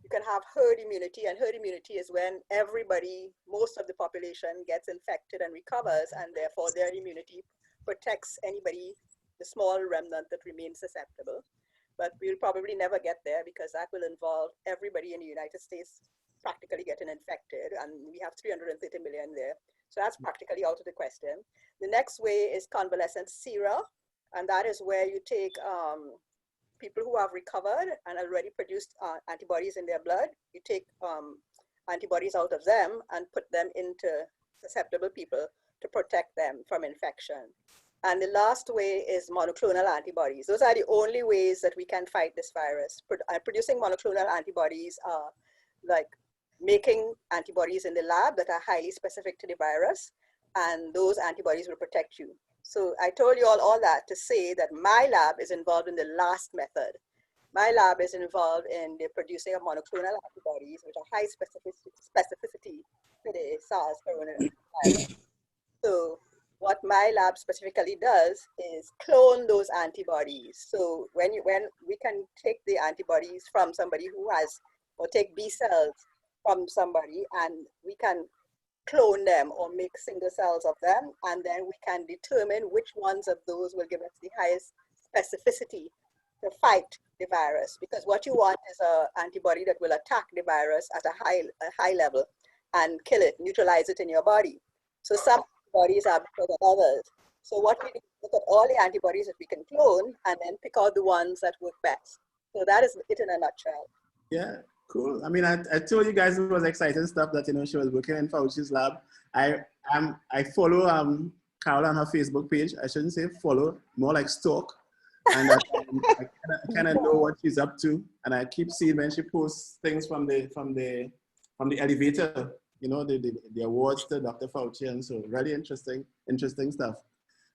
you can have herd immunity, and herd immunity is when everybody, most of the population gets infected and recovers, and therefore their immunity protects anybody, the small remnant that remains susceptible. But we'll probably never get there because that will involve everybody in the United States practically getting infected, and we have 330 million there. So that's practically out of the question. The next way is convalescent sera, and that is where you take people who have recovered and already produced antibodies in their blood. You take antibodies out of them and put them into susceptible people to protect them from infection. And the last way is monoclonal antibodies. Those are the only ways that we can fight this virus. Producing monoclonal antibodies are like making antibodies in the lab that are highly specific to the virus, and those antibodies will protect you. So I told you all that to say that my lab is involved in the last method. My lab is involved in the producing of monoclonal antibodies, which are high specificity to the SARS coronavirus. So what my lab specifically does is clone those antibodies. So when we can take the antibodies from somebody who has, or take B cells from somebody, and we can clone them or make single cells of them, and then we can determine which ones of those will give us the highest specificity to fight the virus. Because what you want is an antibody that will attack the virus at a high level and kill it, neutralize it in your body. So some antibodies are better than others. So what we do is look at all the antibodies that we can clone and then pick out the ones that work best. So that is it in a nutshell. Yeah, cool. I mean, I told you guys it was exciting stuff that, you know, she was working in Fauci's lab. I follow Carol on her Facebook page. I shouldn't say follow, more like stalk. And I kind of know what she's up to. And I keep seeing when she posts things from the elevator, you know, the awards to Dr. Fauci, and so really interesting stuff.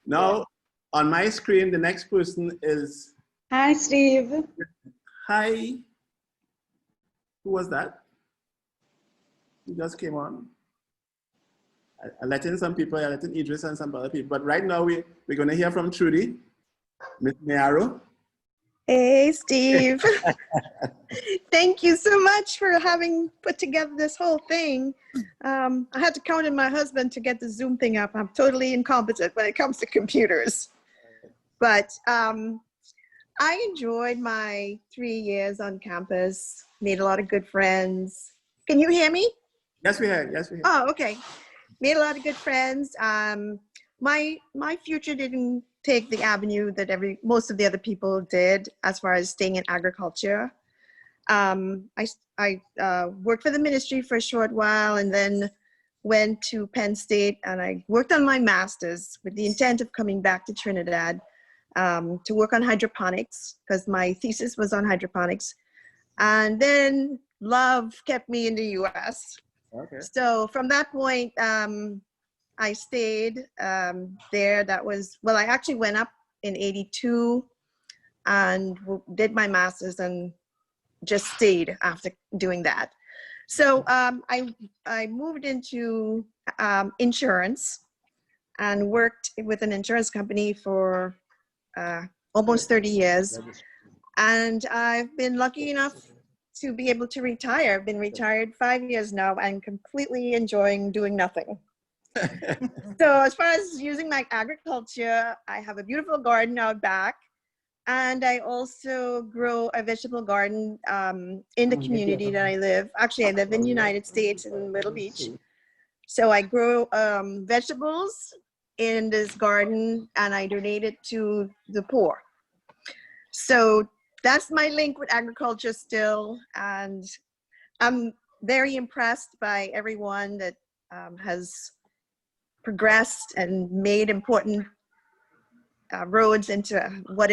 Now, on my screen, the next person is... Hi, Steve. Hi. Who was that? Who just came on? I let in some people, I let in Idris and some other people, but right now we're going to hear from Trudy, Miss Mayaro. Hey, Steve. Thank you so much for having put together this whole thing. I had to count on my husband to get the Zoom thing up. I'm totally incompetent when it comes to computers. But I enjoyed my 3 years on campus, made a lot of good friends. Can you hear me? Yes, we hear. Yes, we hear. Oh, okay. Made a lot of good friends. My future didn't take the avenue that most of the other people did as far as staying in agriculture. I worked for the ministry for a short while and then went to Penn State, and I worked on my master's with the intent of coming back to Trinidad to work on hydroponics, because my thesis was on hydroponics. And then love kept me in the US. Okay. So from that point, I stayed there. That was, well, I actually went up in '82 and did my master's and just stayed after doing that. So I moved into insurance and worked with an insurance company for almost 30 years. And I've been lucky enough to be able to retire. I've been retired 5 years now and completely enjoying doing nothing. So as far as using my agriculture, I have a beautiful garden out back, and I also grow a vegetable garden in the community that I live. Actually, I live in the United States in Myrtle Beach. So I grow vegetables in this garden and I donate it to the poor. So that's my link with agriculture still. And I'm very impressed by everyone that has progressed and made important roads into what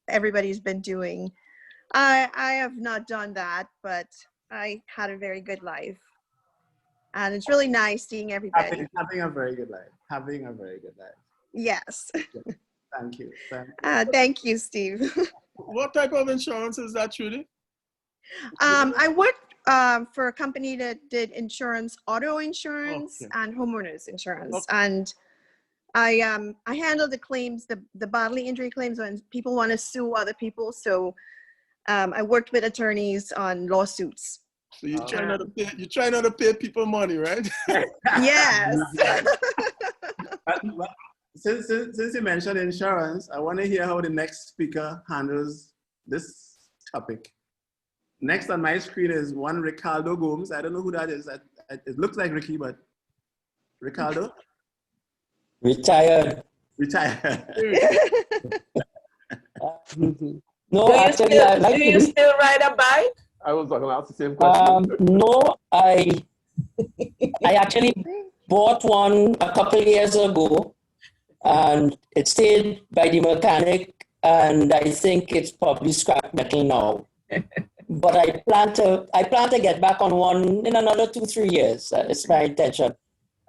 everybody's been doing. I have not done that, but I had a very good life. And it's really nice seeing everybody. Having a very good life. Having a very good life. Yes. Thank you. Thank you, Steve. What type of insurance is that, Trudy? I worked for a company that did insurance, auto insurance, and homeowners insurance. And I handle the claims, the bodily injury claims when people want to sue other people. So I worked with attorneys on lawsuits. So you try not to pay people money, right? Yes. But since you mentioned insurance, I want to hear how the next speaker handles this topic. Next on my screen is one Ricardo Gomes. I don't know who that is. It looks like Ricky, but Ricardo? Retired. Retired. No, actually, I like do you still ride a bike? I was going to ask the same question. no, I actually bought one a couple years ago, and it stayed by the mechanic, and I think it's probably scrap metal now. But I plan to get back on one in another 2-3 years. It's my intention.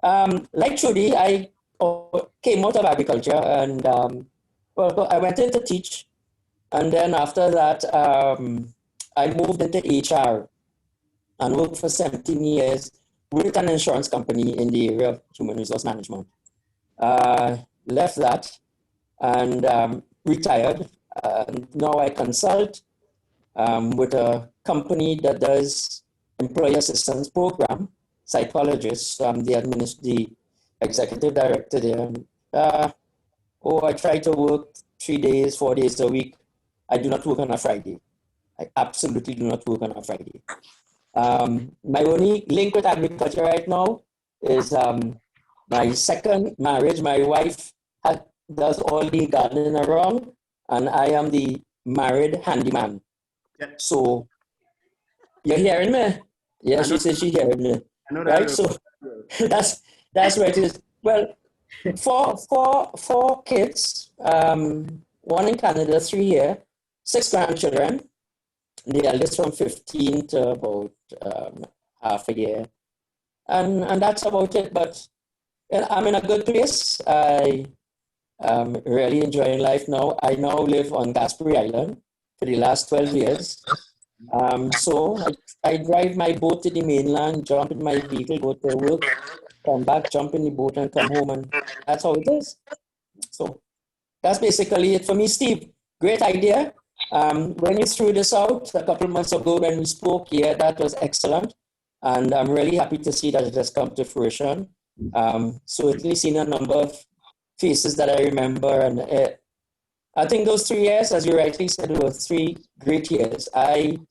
Like Trudy, I came out of agriculture, and I went in to teach, and then after that, I moved into HR and worked for 17 years with an insurance company in the area of human resource management. Left that and retired. Now I consult with a company that does employee assistance program, psychologist. I'm the executive director there. I try to work 3 days, 4 days a week. I do not work on a Friday. I absolutely do not work on a Friday. My only link with agriculture right now is my second marriage. My wife does all the gardening around, and I am the married handyman. Yeah. So, you're hearing me? Yeah, she says she's hearing me. I know that. Right? So, that's where it is. Well, four kids, one in Canada, 3 here, 6 grandchildren. The eldest from 15 to about half a year. And that's about it. But I'm in a good place. I am really enjoying life now. I now live on Gaspery Island for the last 12 years. So I drive my boat to the mainland, jump in my vehicle, go to work, come back, jump in the boat and come home. And that's how it is. So that's basically it for me, Steve. Great idea. When you threw this out a couple of months ago when we spoke, yeah, that was excellent. And I'm really happy to see that it has come to fruition. Certainly seen a number of faces that I remember. And I think those 3 years, as you rightly said, were 3 great years. I'm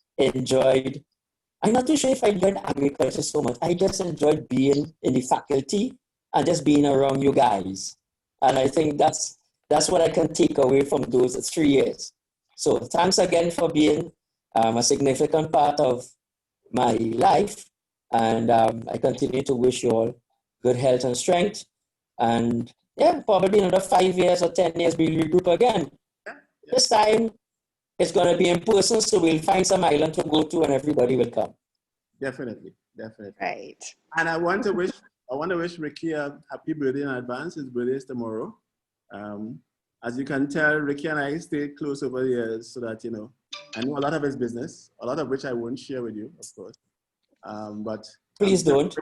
not too sure if I enjoyed agriculture so much. I just enjoyed being in the faculty and just being around you guys. And I think that's what I can take away from those 3 years. So thanks again for being a significant part of my life. And I continue to wish you all good health and strength. And yeah, probably another 5 years or 10 years, we'll regroup again. This time, it's going to be in person, so we'll find some island to go to and everybody will come. Definitely. Right. And I want to wish Ricky a happy birthday in advance. His birthday is tomorrow. As you can tell, Ricky and I stayed close over the years so that, I know a lot of his business, a lot of which I won't share with you, of course. But please don't.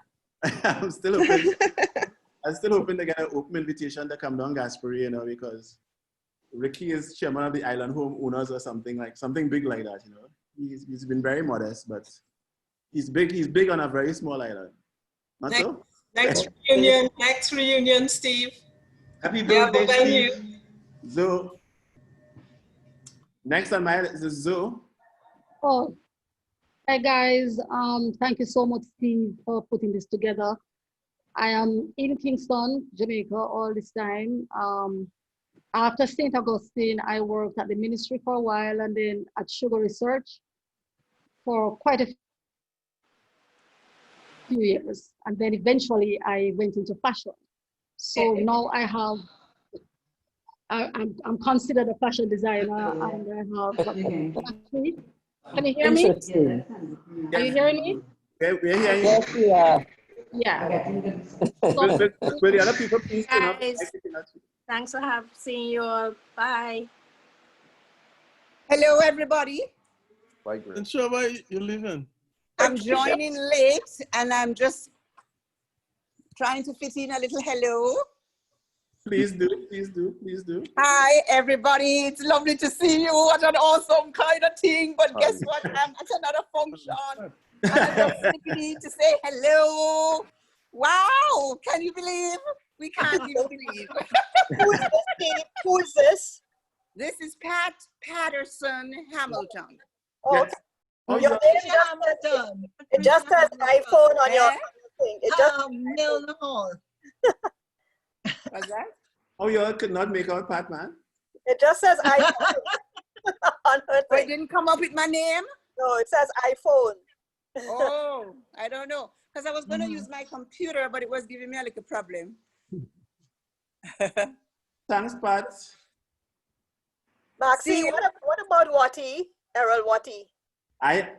I'm still hoping to get an open invitation to come down Gaspery, because Ricky is chairman of the island home owners or something big like that, He's been very modest, but he's big on a very small island. Not so? Next reunion, Steve. Happy birthday, Steve. Zoe. Next on my list is Zoe. Oh, hi guys. Thank you so much, Steve, for putting this together. I am in Kingston, Jamaica all this time. After St. Augustine, I worked at the ministry for a while and then at Sugar Research for quite a few years. And then eventually I went into fashion. So now I'm considered a fashion designer and I have, can you hear me? Are you hearing me? We're hearing you. Yes, we are. Yeah. Will the other people please turn up? Guys, thanks for seeing you all. Bye. Hello, everybody. Bye, Grace. And sure, why you're leaving? I'm joining late and I'm just trying to fit in a little hello. Please do, please do, please do. Hi, everybody. It's lovely to see you. What an awesome kind of thing. But guess what? I'm at another function. And I just simply need to say hello. Wow. Can you believe? We can't even believe. Who's this, Steve? Who's this? This is Pat Patterson Hamilton. Oh, Yes. Oh, your you- name it just says iPhone on your thing. It just Milne Hall. What's that? oh, you all could not make out Pat, man. it just says iPhone on her Oh, it thing. didn't come up with my name? No, it says iPhone. Oh, I don't know. Because I was going to use my computer, but it was giving me a little problem. Thanks, Pat. Maxie, Steve? what about Watty? Errol Watty? I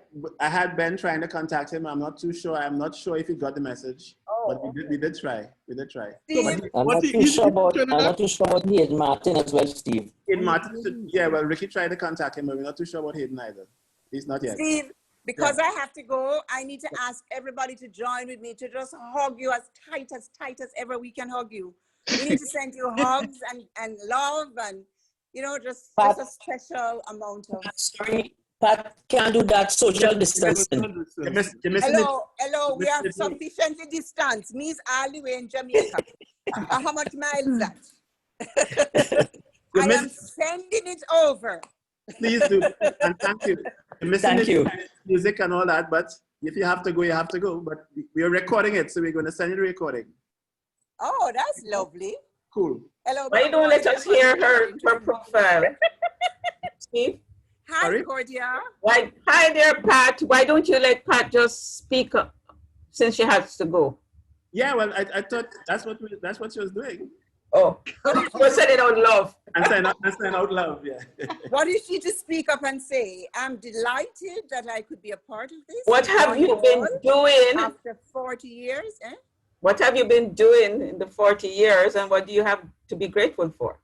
had Ben trying to contact him. I'm not too sure. I'm not sure if he got the message. But we did try. We did try. Steve? I'm not too sure about Hayden Martin as well, Steve. Hayden Martin, yeah, well, Ricky tried to contact him, but we're not too sure about Hayden either. He's not yet. Steve, because I have to go, I need to ask everybody to join with me to just hug you as tight as ever we can hug you. We need to send you hugs and love and, you know, just a special amount of. Sorry, Pat can't do that social distancing. Hello, we are sufficiently distanced. Me's all the way in Jamaica. How much miles is that? I am sending it over. Please do, and thank you. Thank you. Music and all that, but if you have to go, you have to go. But we are recording it, so we're going to send you the recording. Oh, that's lovely. Cool. Hello. Why don't let us hear her profile? Steve? Hi, Sorry? Cordia. Why? Hi there, Pat. Why don't you let Pat just speak up since she has to go? Yeah, well, I thought that's what she was doing. Oh, you said it out loud. And saying out loud, yeah. What is she to speak up and say? I'm delighted that I could be a part of this. What have you been doing after 40 years? What have you been doing in the 40 years, and what do you have to be grateful for?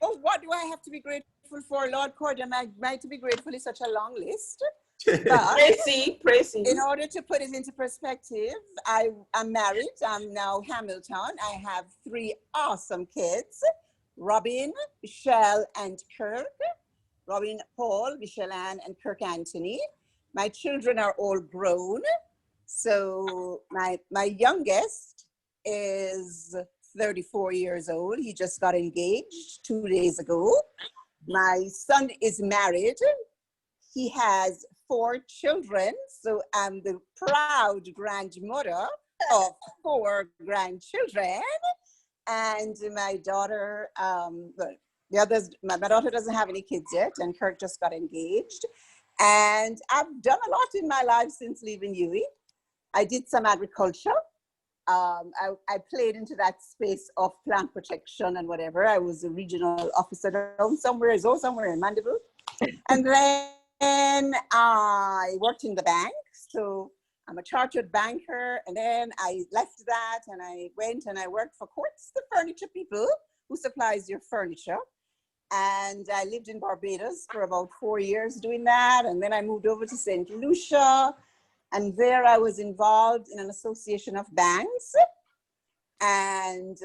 Oh, what do I have to be grateful for? Lord Cordia, am to be grateful is such a long list. Praise. In order to put it into perspective, I'm married. I'm now Hamilton. I have 3 awesome kids, Robin, Michelle, and Kirk. Robin, Paul, Michelle Ann, and Kirk Anthony. My children are all grown. So my youngest is 34 years old. He just got engaged 2 days ago. My son is married. He has 4 children, so I'm the proud grandmother of 4 grandchildren. And my daughter, my daughter doesn't have any kids yet, and Kirk just got engaged. And I've done a lot in my life since leaving UWI. I did some agriculture. I played into that space of plant protection and whatever. I was a regional officer down somewhere in Mandeville. And then I worked in the bank. So I'm a chartered banker. And then I left that and I went and I worked for Quartz, the furniture people who supplies your furniture. And I lived in Barbados for about 4 years doing that. And then I moved over to St. Lucia. And there I was involved in an association of banks. And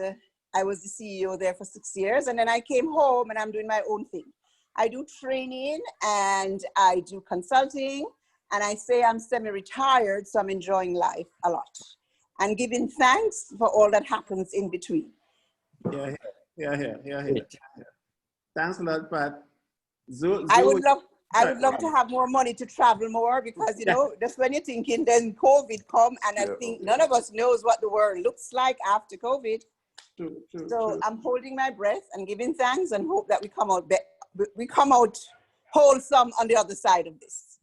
I was the CEO there for 6 years. And then I came home and I'm doing my own thing. I do training and I do consulting. And I say I'm semi-retired, so I'm enjoying life a lot. And giving thanks for all that happens in between. Yeah. Thanks a lot, Pat. I would love to have more money to travel more because, you know, that's when you're thinking, then COVID come and I think none of us knows what the world looks like after COVID. True. I'm holding my breath and giving thanks and hope that we come out wholesome on the other side of this.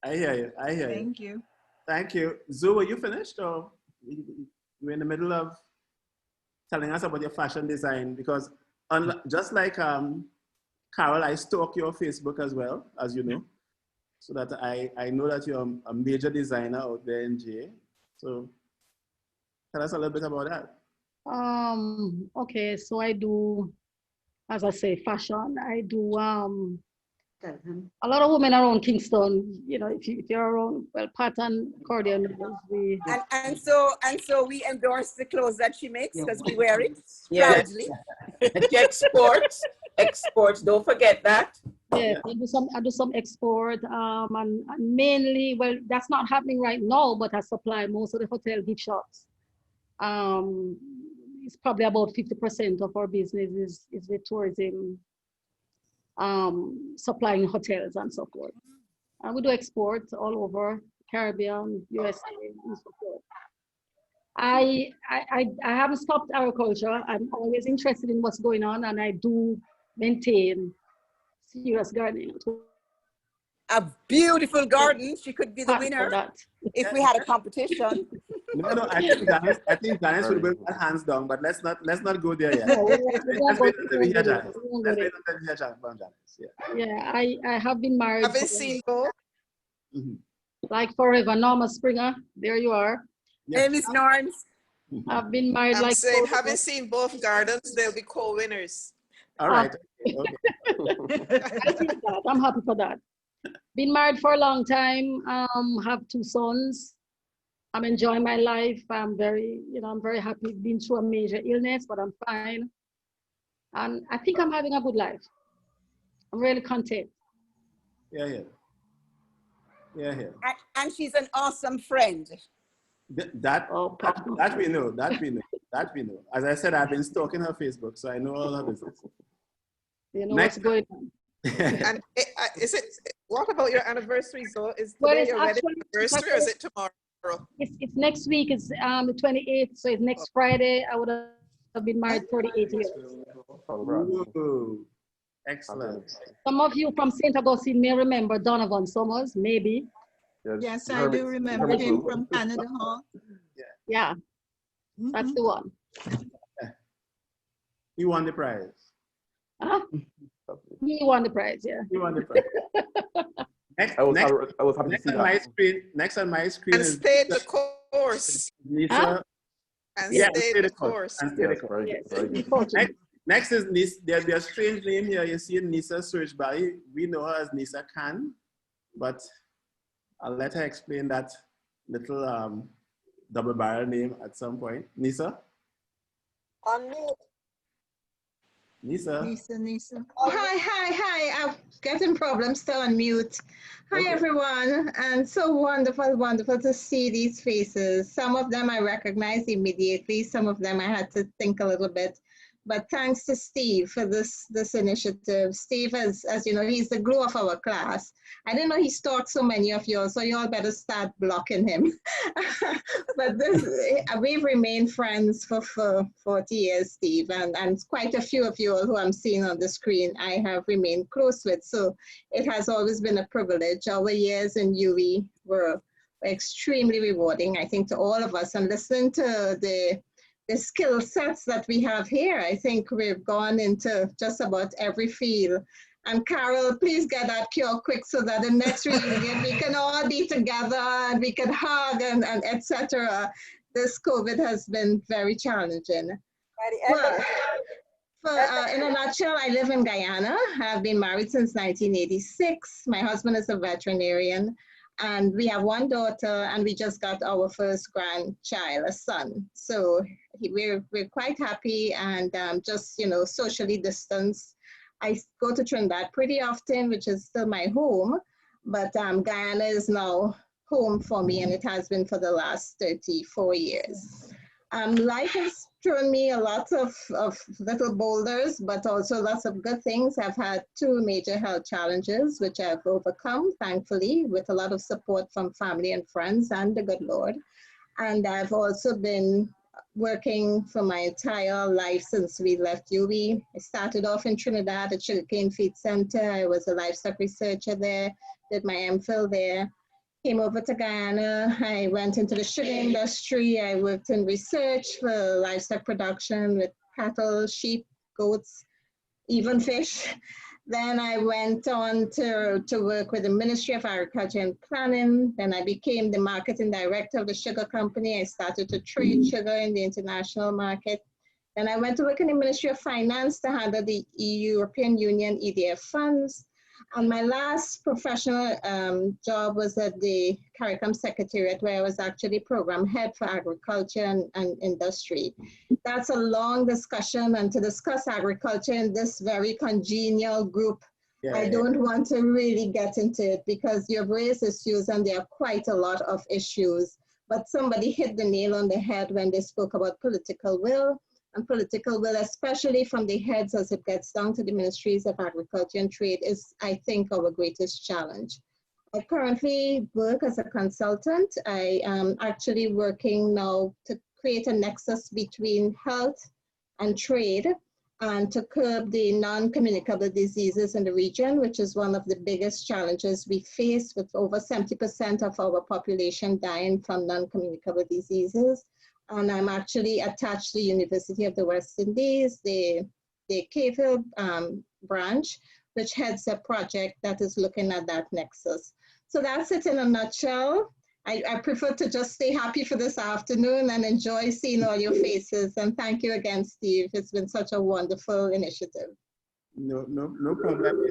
I hear you. Thank you. Zoe, were you finished or you're in the middle of telling us about your fashion design? Because just like Carol, I stalk your Facebook as well, as you know, so that I know that you're a major designer out there in GA. So tell us a little bit about that. Okay, so I do, as I say, fashion. I do a lot of women around Kingston, you know, if you're around, well, Pat and Cordia knows we. And so we endorse the clothes that she makes because we wear it Yes. proudly. She exports, don't forget that. Yeah, I do some export, and mainly, well, that's not happening right now, but I supply most of the hotel gift shops. It's probably about 50% of our business is with tourism, supplying hotels and so forth. And we do export all over Caribbean, USA, and so forth. I haven't stopped agriculture. I'm always interested in what's going on, and I do maintain serious gardening. A beautiful garden. She could be the winner if we had a competition. No, I think Ganesh would win that hands down, but let's not go there yet. No, let's wait until we hear Janice. Let's wait until we hear Janice from Janice. Yeah, I have been married. Have you seen both? Like forever. Norma Springer, there you are. Hey, Miss Norms. I've been married I'm like saying, forever. having seen both gardens, they'll be co-winners. All right. I see that. I'm happy for that. Been married for a long time. Have 2 sons. I'm enjoying my life. I'm very happy. Been through a major illness, but I'm fine. And I think I'm having a good life. I'm really content. Yeah. And she's an awesome friend. That we know. As I said, I've been stalking her Facebook, so I know all her business. You know what's going on. And is it? What about your anniversary? So is Well, today it's your wedding actually- anniversary, or is it tomorrow? It's next week. It's the 28th, so it's next Friday. I would have been married 38 years. Ooh, excellent. Some of you from St. Augustine may remember Donovan Summers, maybe. Yes, I do remember him from Canada Hall. Yeah, that's the one. He won the prize. Huh? He won the prize, yeah. He won the prize. Next on my screen And is stayed the course. Nisa. Huh? And Yeah, stayed the course. Next is Nisa. There's a strange name here. You see Nisa search bar. We know her as Nisa Khan, but I'll let her explain that little double barrel name at some point. Nisa? Unmute. Nisa. Oh, hi. I'm getting problems to unmute. Hi, everyone. And so wonderful to see these faces. Some of them I recognize immediately. Some of them I had to think a little bit. But thanks to Steve for this initiative. Steve, as you know, he's the glue of our class. I didn't know he stalked so many of you, so you all better start blocking him. But we've remained friends for 40 years, Steve, and quite a few of you who I'm seeing on the screen I have remained close with. So it has always been a privilege. Our years in UWI were extremely rewarding, I think, to all of us. And listening to the skill sets that we have here, I think we've gone into just about every field. And Carol, please get that cure quick so that the next reunion we can all be together and we can hug and etc. This COVID has been very challenging. Well, in a nutshell, I live in Guyana. I've been married since 1986. My husband is a veterinarian. And we have 1 daughter, and we just got our first grandchild, a son. So we're quite happy and just, socially distanced. I go to Trinidad pretty often, which is still my home, but Guyana is now home for me, and it has been for the last 34 years. Life has thrown me a lot of little boulders, but also lots of good things. I've had 2 major health challenges, which I've overcome, thankfully, with a lot of support from family and friends and the good Lord. And I've also been working for my entire life since we left UWI. I started off in Trinidad at Sugarcane Feed Center. I was a livestock researcher there, did my MPhil there. Came over to Guyana. I went into the sugar industry. I worked in research for livestock production with cattle, sheep, goats, even fish. Then I went on to work with the Ministry of Agriculture and Planning. Then I became the marketing director of the sugar company. I started to trade sugar in the international market. Then I went to work in the Ministry of Finance to handle the European Union EDF funds. And my last professional job was at the CARICOM Secretariat, where I was actually program head for agriculture and industry. That's a long discussion, and to discuss agriculture in this very congenial group, I don't want to really get into it because you've raised issues and there are quite a lot of issues. But somebody hit the nail on the head when they spoke about political will, and political will, especially from the heads as it gets down to the ministries of agriculture and trade, is, I think, our greatest challenge. I currently work as a consultant. I am actually working now to create a nexus between health and trade and to curb the non-communicable diseases in the region, which is one of the biggest challenges we face, with over 70% of our population dying from non-communicable diseases. And I'm actually attached to the University of the West Indies, the KFIL branch, which heads a project that is looking at that nexus. So that's it in a nutshell. I prefer to just stay happy for this afternoon and enjoy seeing all your faces. And thank you again, Steve. It's been such a wonderful initiative. No problem.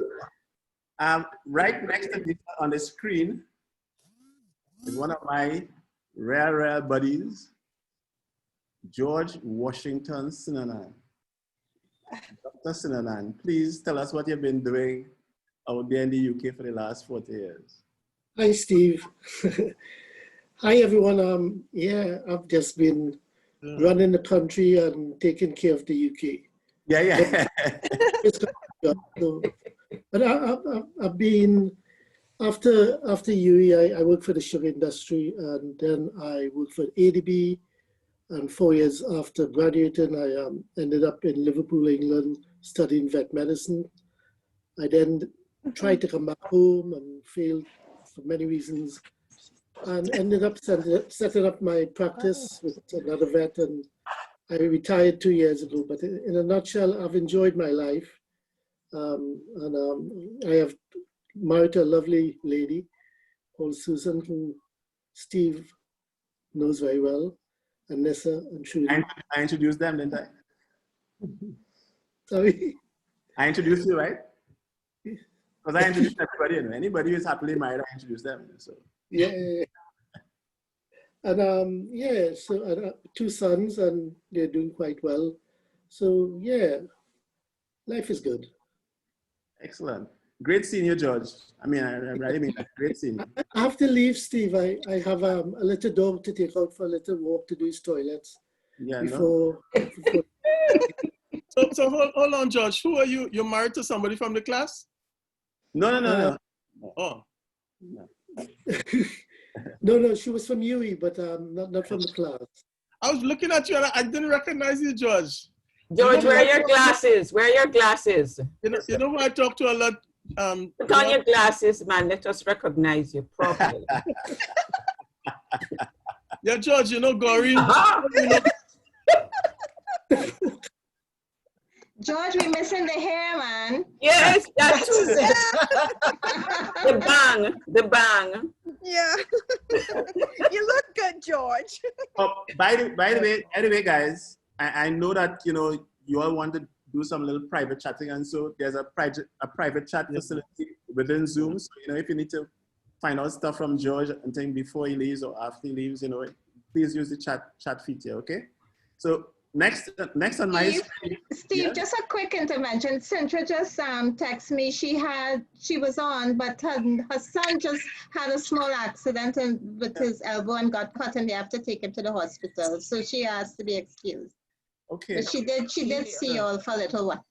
Right next to me on the screen is one of my rare buddies, George Washington Sinanan. Dr. Sinanan, please tell us what you've been doing out there in the UK for the last 40 years. Hi, Steve. Hi, everyone. Yeah, I've just been running the country and taking care of the UK. Yeah. But I've been, after UWI, I worked for the sugar industry, and then I worked for ADB. And 4 years after graduating, I ended up in Liverpool, England, studying vet medicine. I then tried to come back home and failed for many reasons, and ended up setting up my practice with another vet, and I retired 2 years ago. But in a nutshell, I've enjoyed my life, and I have married a lovely lady called Susan, who Steve knows very well, and Nessa and Trudy. I introduced them, didn't I? Sorry? I introduced you, right? Because I introduced everybody, and anybody who's happily married, I introduced them. So. Yeah. And yeah, so I have 2 sons, and they're doing quite well. So yeah, life is good. Excellent. Great seeing you, George. I mean, I really mean that. Great seeing you. I have to leave, Steve. I have a little dog to take out for a little walk to do his toilets. Yeah. Before. So hold on, George. Who are you? You're married to somebody from the class? No. Oh. No, she was from UWI, but not from the class. I was looking at you and I didn't recognize you, George. George, where are your glasses? Where are your glasses? You know who I talk to a lot? Put on your glasses, man. Let us recognize you properly. Yeah, George, you know Gori. George, we're missing the hair, man. Yes, that's the bang. Yeah. You look good, George. Oh, by the way, guys, I know that you all want to do some little private chatting, and so there's a private chat facility within Zoom. So if you need to find out stuff from George and think before he leaves or after he leaves, please use the chat feature. Okay. So next on my screen. Steve, yeah? Just a quick intervention. Sintra just texted me. She was on, but her son just had a small accident with his elbow and got cut, and they have to take him to the hospital. So she asked to be excused. Okay. But she did see you all for a little while.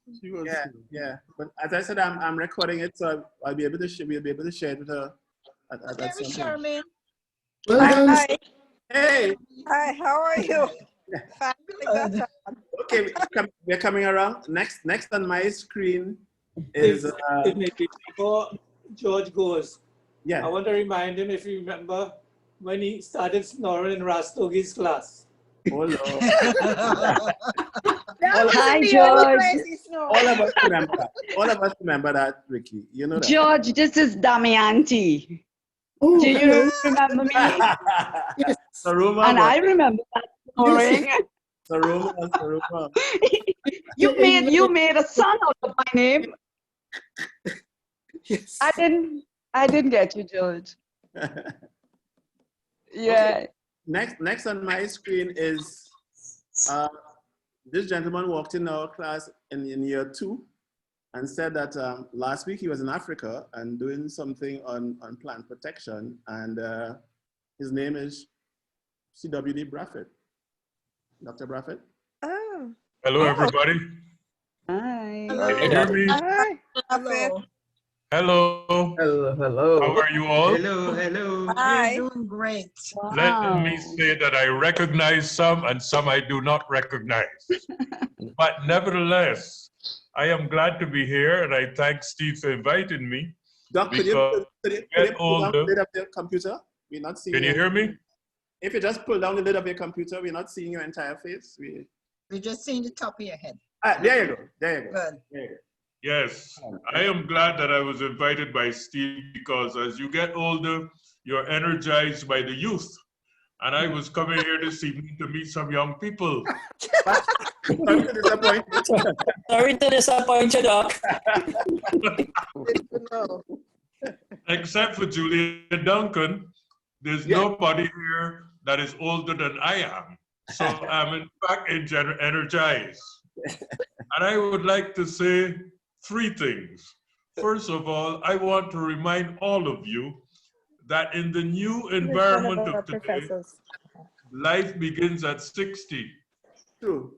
Yeah. But as I said, I'm recording it, so I'll be able to we'll be able to share it with her at some point. Hi. Hey. Hi. How are you? Okay, we're coming around. Next on my screen is before George goes. Yeah. I want to remind him, if you remember, when he started snoring in Rastogi's class. Oh Lord. Hi, George. All of us remember that, Ricky. You know that. George, this is Damianti. Do you remember me? Yes. Saruma, and I remember that snoring. Saruma. You made a son out of my name. Yes. I didn't get you, George. Yeah. Okay. Next on my screen is this gentleman walked in our class in year 2 and said that last week he was in Africa and doing something on plant protection, and his name is CWD Braffett. Dr. Braffett? Oh. Hello, everybody. Hi. Can you hear me? Hi. Hello. Hello. Hello, hello. How are you all? Hello, hello. Hi. You're doing great. Let me say that I recognize some and some I do not recognize. But nevertheless, I am glad to be here, and I thank Steve for inviting me. Doc, could you pull down the lid of your computer? We're not seeing. Can you hear me? If you just pull down the lid of your computer, we're not seeing your entire face. We're just seeing the top of your head. There you go. There you go. Good. There you go. Yes, I am glad that I was invited by Steve, because as you get older, you're energized by the youth. And I was coming here this evening to meet some young people. Sorry to disappoint you. Sorry to disappoint you, Doc. Except for Julian Duncan, there's nobody here that is older than I am. So I'm in fact energized. And I would like to say 3 things. First of all, I want to remind all of you that in the new environment of today, life begins at 60. True.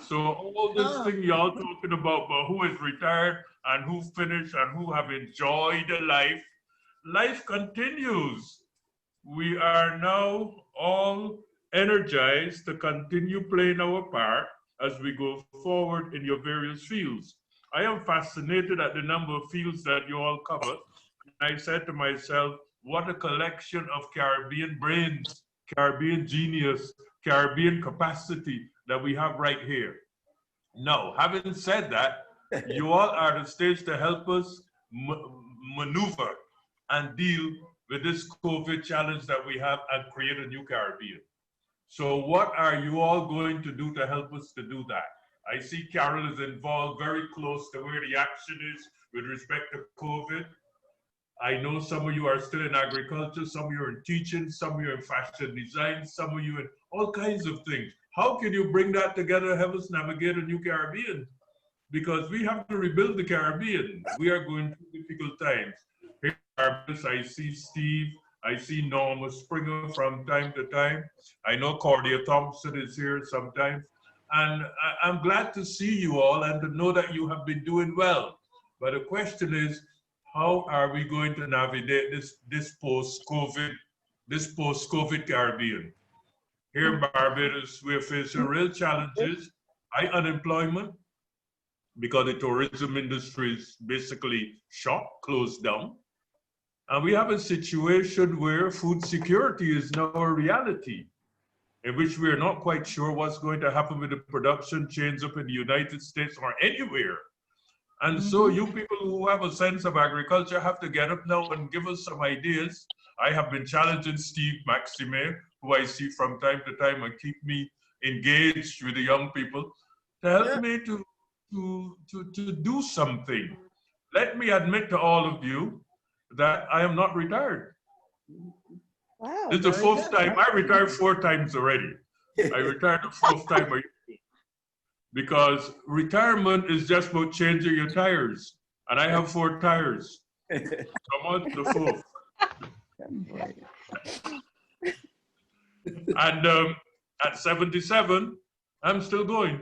So all this thing y'all talking about who is retired and who finished and who have enjoyed life, life continues. We are now all energized to continue playing our part as we go forward in your various fields. I am fascinated at the number of fields that you all cover. I said to myself, what a collection of Caribbean brains, Caribbean genius, Caribbean capacity that we have right here. Now, having said that, you all are the stage to help us maneuver and deal with this COVID challenge that we have and create a new Caribbean. So what are you all going to do to help us to do that? I see Carol is involved very close to where the action is with respect to COVID. I know some of you are still in agriculture, some of you are in teaching, some of you are in fashion design, some of you in all kinds of things. How can you bring that together and help us navigate a new Caribbean? Because we have to rebuild the Caribbean. We are going through difficult times. Here I see Steve, I see Norma Springer from time to time. I know Cordia Thompson is here sometimes. And I'm glad to see you all and to know that you have been doing well. But the question is, how are we going to navigate this post-COVID Caribbean? Here in Barbados, we're facing real challenges, high unemployment, because the tourism industry is basically shut, closed down. And we have a situation where food security is now a reality, in which we are not quite sure what's going to happen with the production chains up in the United States or anywhere. And so you people who have a sense of agriculture have to get up now and give us some ideas. I have been challenging Steve Maxime, who I see from time to time and keep me engaged with the young people, to help me to do something. Let me admit to all of you that I am not retired. Wow. This is the 4th time. I retired 4 times already. I retired the 4th time a year. Because retirement is just about changing your tires. And I have 4 tires. I'm on to the 4th. And at 77, I'm still going.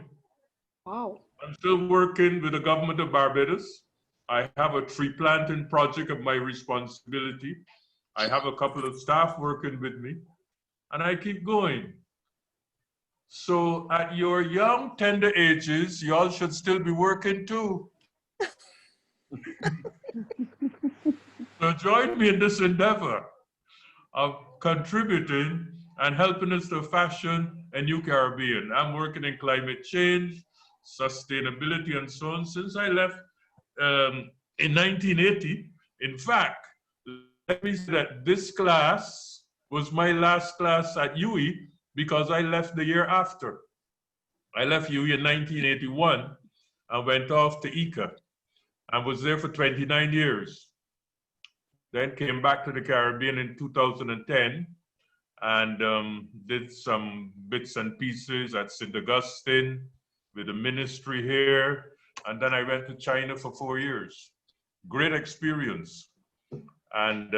Wow. I'm still working with the government of Barbados. I have a tree planting project of my responsibility. I have a couple of staff working with me, and I keep going. So at your young, tender ages, y'all should still be working too. So join me in this endeavor of contributing and helping us to fashion a new Caribbean. I'm working in climate change, sustainability, and so on since I left in 1980. In fact, let me say that this class was my last class at UWI because I left the year after. I left UWI in 1981 and went off to ICA. and was there for 29 years. Then came back to the Caribbean in 2010 and did some bits and pieces at St. Augustine with the ministry here. And then I went to China for 4 years. Great experience. And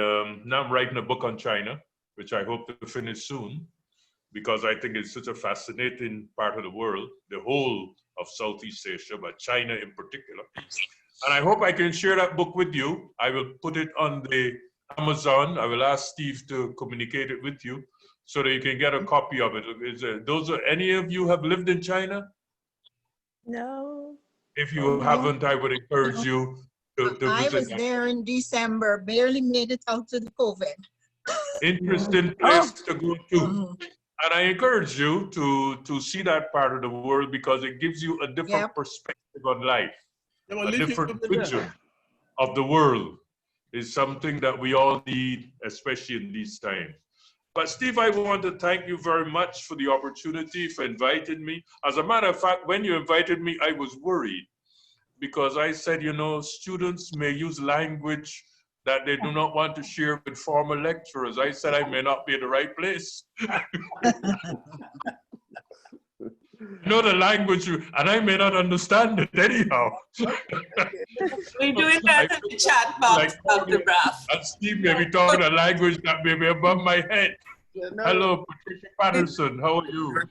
now I'm writing a book on China, which I hope to finish soon, because I think it's such a fascinating part of the world, the whole of Southeast Asia, but China in particular. And I hope I can share that book with you. I will put it on the Amazon. I will ask Steve to communicate it with you so that you can get a copy of it. Any of you have lived in China? No. If you haven't, I would encourage you to I visit. was there in December, barely made it out of the COVID. Interesting place to go to. And I encourage you to see that part of the world because it gives you a different perspective on life. A different vision of the world is something that we all need, especially in these times. But Steve, I want to thank you very much for the opportunity, for inviting me. As a matter of fact, when you invited me, I was worried because I said, you know, students may use language that they do not want to share with former lecturers. I said I may not be in the right place. You know the language, and I may not understand it anyhow. We're doing that in the chat box, Dr. Braff. And Steve may be talking a language that may be above my head. Hello, Patricia Patterson, how are you?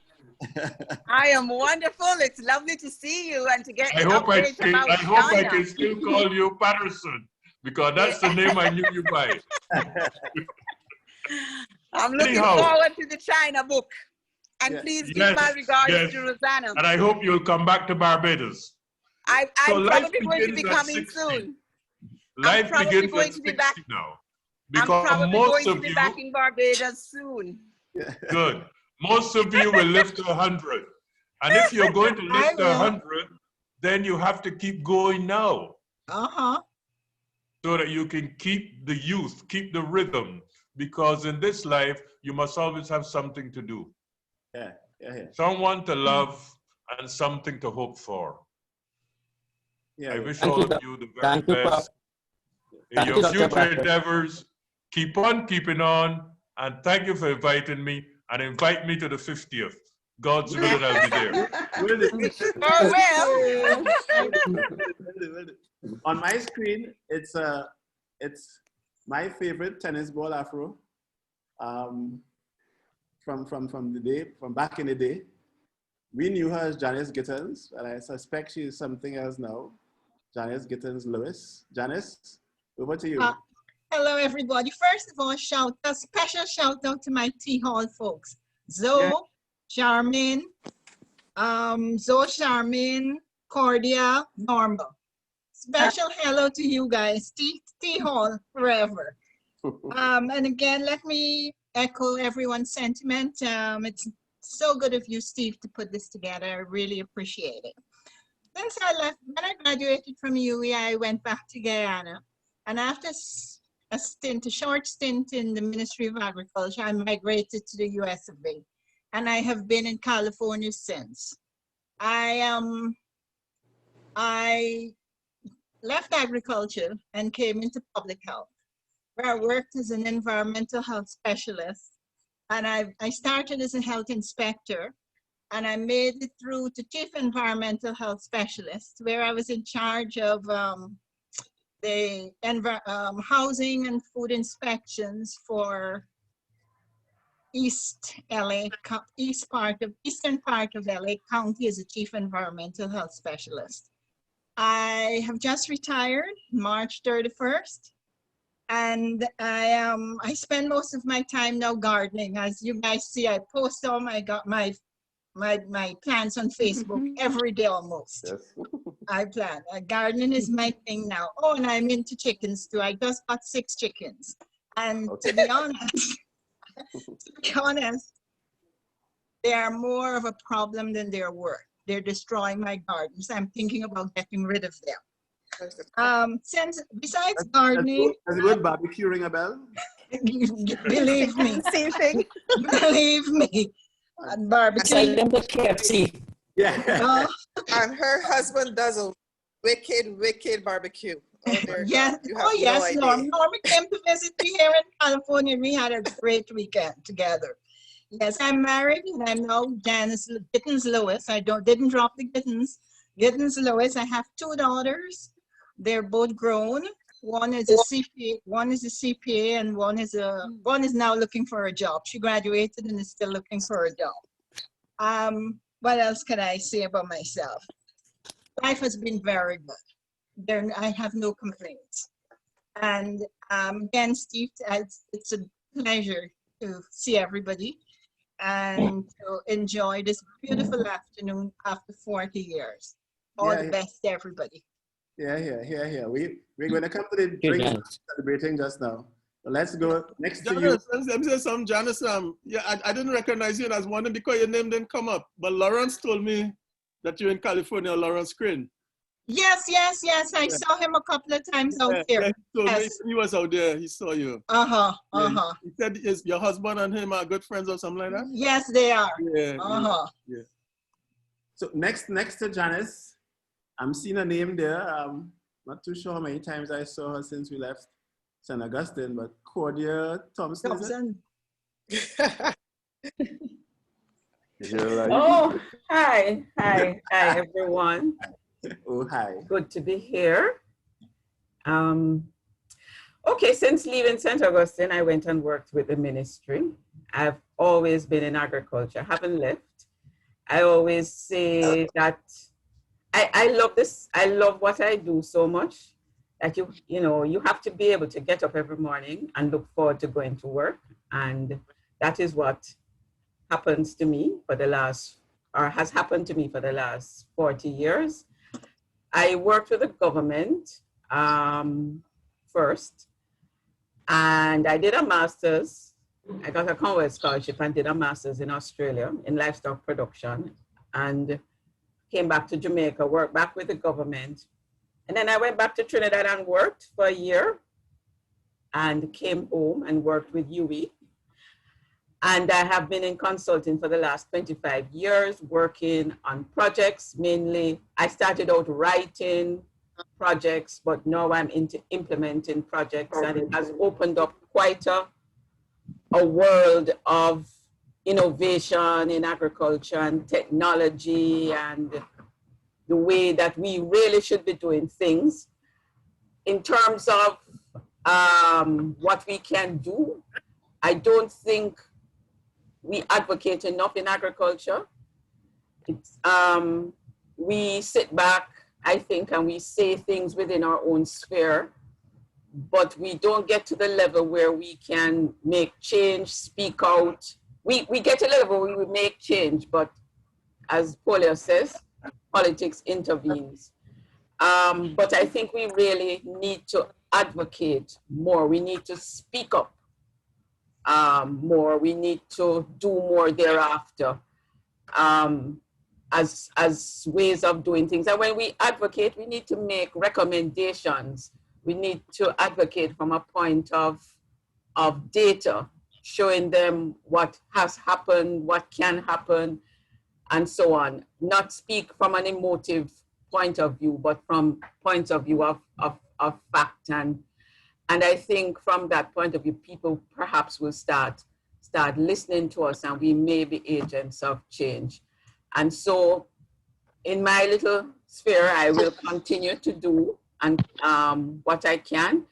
I am wonderful. It's lovely to see you and to get I hope I China. can still call you Patterson, because that's the name I knew you by. I'm looking Anyhow, forward to the China book. And please give my regards to Rosanna. And I hope you'll come back to Barbados. I'm So probably going to be begins at coming 60. soon. Life I'm probably begins going at to be 60 back. now. I'm Because probably most going to of be you, back in Barbados soon. good. Most of you will live to 100. And if you're going to live to 100, then you have to keep going now. So that you can keep the youth, keep the rhythm. Because in this life, you must always have something to do. Someone to love and something to hope for. I wish all of you the very best in your future endeavors. Keep on keeping on, and thank you for inviting me, and invite me to the 50th. God's willing, I'll be there. On my screen, it's my favorite tennis ball afro. From back in the day. We knew her as Janice Gittens, and I suspect she is something else now. Janice Gittens Lewis. Janice, over to you. Hello, everybody. First of all, a special shout out to my T Hall folks. Zoe, Charmin, Cordia, Norma. Special hello to you guys. T Hall forever. And again, let me echo everyone's sentiment. It's so good of you, Steve, to put this together. I really appreciate it. Since I left, when I graduated from UWI, I went back to Guyana. And after a short stint in the Ministry of Agriculture, I migrated to the US of A. And I have been in California since. I left agriculture and came into public health, where I worked as an environmental health specialist. And I started as a health inspector, and I made it through to chief environmental health specialist, where I was in charge of the housing and food inspections for eastern part of LA County as a chief environmental health specialist. I have just retired March 31st. And I spend most of my time now gardening. As you guys see, I post all my plants on Facebook every day almost. Yes. I plan. Gardening is my thing now. Oh, and I'm into chickens too. I just got 6 chickens. And to be honest, they are more of a problem than they're worth. They're destroying my gardens. I'm thinking about getting rid of them. Since besides gardening, has the word barbecue ring a bell? Believe me, believe me, barbecue. KFC. Yeah. And her husband doesn't. wicked barbecue. Oh, dear Yes. God. You have Oh, yes, no Norm. idea. Norma came to visit me here in California. We had a great weekend together. Yes, I'm married and I'm now Janice Gittins Lewis. I didn't drop the Gittins. Gittins Lewis. I have 2 daughters. They're both grown. One is a CPA, and one is now looking for a job. She graduated and is still looking for a job. What else can I say about myself? Life has been very good. I have no complaints. And again, Steve, it's a pleasure to see everybody and to enjoy this beautiful afternoon after 40 years. All the best to everybody. Yeah. We're going to come to the drink celebrating just now. So let's go next to you. Janice, let me say something, Janice. Yeah, I didn't recognize you as one because your name didn't come up. But Lawrence told me that you're in California, Lawrence Crane. Yes. I saw him a couple of times out there. Yeah, he told me he was out there. He saw you. Yeah, he said your husband and him are good friends or something like that? Yes, they are. Yeah. So next to Janice, I'm seeing a name there. Not too sure how many times I saw her since we left St. Augustine, but Cordia Thompson. Oh, hi everyone. Oh, hi. Good to be here. Okay, since leaving St. Augustine, I went and worked with the ministry. I've always been in agriculture, haven't left. I always say that I love this. I love what I do so much that you have to be able to get up every morning and look forward to going to work. And that is what happens to me has happened to me for the last 40 years. I worked with the government first, and I did a master's. I got a Conway scholarship and did a master's in Australia in livestock production, and came back to Jamaica, worked back with the government. And then I went back to Trinidad and worked for a year and came home and worked with UWI. And I have been in consulting for the last 25 years, working on projects. Mainly, I started out writing projects, but now I'm into implementing projects, and it has opened up quite a world of innovation in agriculture and technology and the way that we really should be doing things. In terms of what we can do, I don't think we advocate enough in agriculture. We sit back, I think, and we say things within our own sphere, but we don't get to the level where we can make change, speak out. We get to a level where we make change, but as Polio says, politics intervenes. But I think we really need to advocate more. We need to speak up more. We need to do more thereafter as ways of doing things. And when we advocate, we need to make recommendations. We need to advocate from a point of data, showing them what has happened, what can happen, and so on. Not speak from an emotive point of view, but from points of view of fact. And I think from that point of view, people perhaps will start listening to us, and we may be agents of change. And so in my little sphere, I will continue to do what I can.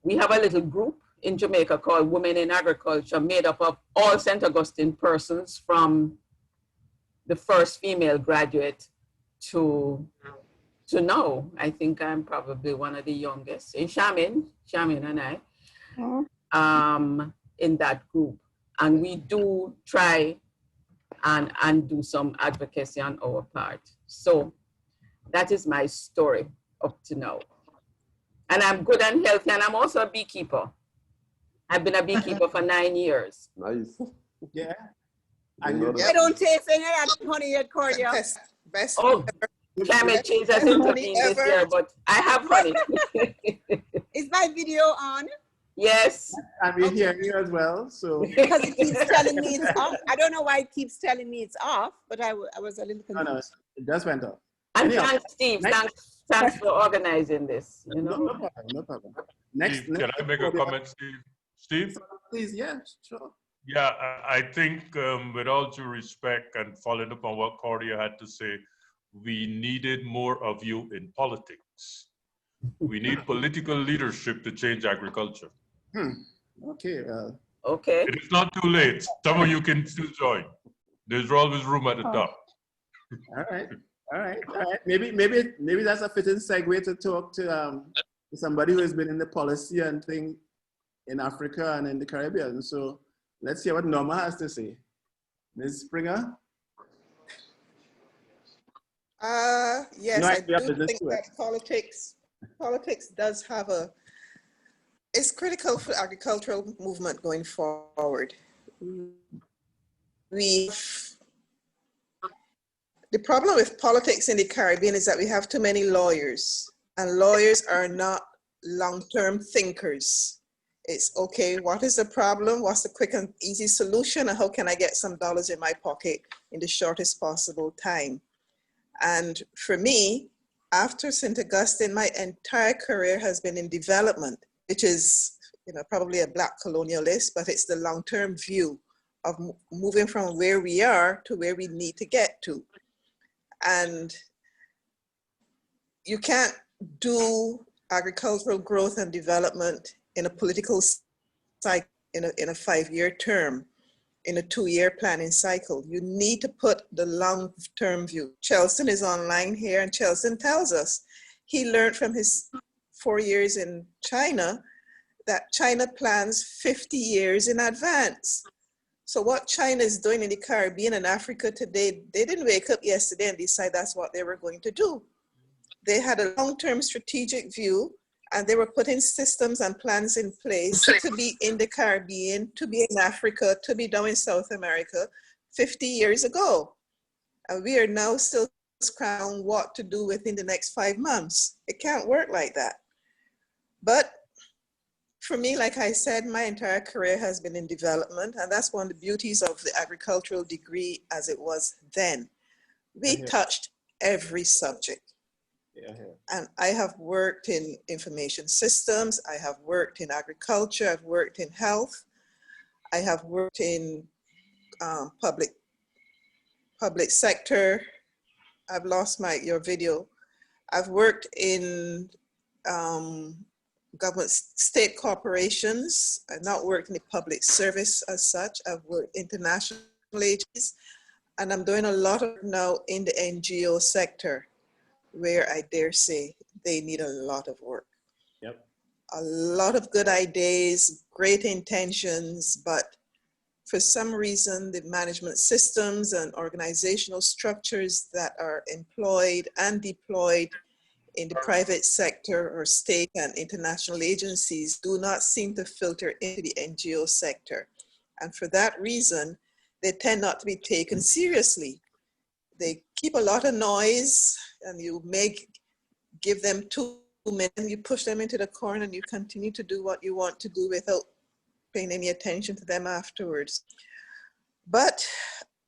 We have a little group in Jamaica called Women in Agriculture, made up of all St. Augustine persons, from the first female graduate to now. I think I'm probably one of the youngest. In Shamin and I, in that group. And we do try and do some advocacy on our part. So that is my story up to now. And I'm good and healthy, and I'm also a beekeeper. I've been a beekeeper for 9 years. Nice. Yeah. I don't taste any of that honey yet, Cordia. Best oh, climate change has intervened this year, but I have honey. Is my video on? Yes. And we're hearing you as well, so. Because it keeps telling me it's off. I don't know why it keeps telling me it's off, but I was a little confused. No, it just went off. And Anyhow, thanks, Steve. Thanks for organizing this. You know. No problem. No problem. Next, Steve, can I make a comment, Steve? Steve? Please, yeah, sure. Yeah, I think with all due respect and following up on what Cordia had to say, we needed more of you in politics. We need political leadership to change agriculture. Okay. Okay. It is not too late. Some of you can still join. There's always room at the top. All right. All right. All right. Maybe that's a fitting segue to talk to somebody who has been in the policy and thing in Africa and in the Caribbean. So let's hear what Norma has to say. Ms. Springer? Yes, No, I do think that politics does have it's critical for the agricultural movement going forward. The problem with politics in the Caribbean is that we have too many lawyers, and lawyers are not long-term thinkers. It's okay, what is the problem? What's the quick and easy solution? And how can I get some dollars in my pocket in the shortest possible time? And for me, after St. Augustine, my entire career has been in development, which is, probably a Black colonialist, but it's the long-term view of moving from where we are to where we need to get to. And you can't do agricultural growth and development in a political cycle, in a 5-year term, in a 2-year planning cycle. You need to put the long-term view. Chelston is online here, and Chelston tells us he learned from his 4 years in China that China plans 50 years in advance. So what China is doing in the Caribbean and Africa today, they didn't wake up yesterday and decide that's what they were going to do. They had a long-term strategic view, and they were putting systems and plans in place to be in the Caribbean, to be in Africa, to be down in South America 50 years ago. And we are now still scrambling what to do within the next 5 months. It can't work like that. But for me, like I said, my entire career has been in development, and that's one of the beauties of the agricultural degree as it was then. We touched every subject. And I have worked in information systems, I have worked in agriculture, I've worked in health, I have worked in public sector. I've lost your video. I've worked in government, state corporations. I've not worked in the public service as such. I've worked international agencies, and I'm doing a lot of now in the NGO sector, where I dare say they need a lot of work. Yep. A lot of good ideas, great intentions, but for some reason, the management systems and organizational structures that are employed and deployed in the private sector or state and international agencies do not seem to filter into the NGO sector. And for that reason, they tend not to be taken seriously. They keep a lot of noise, and you may give them 2 minutes, and you push them into the corner, and you continue to do what you want to do without paying any attention to them afterwards. But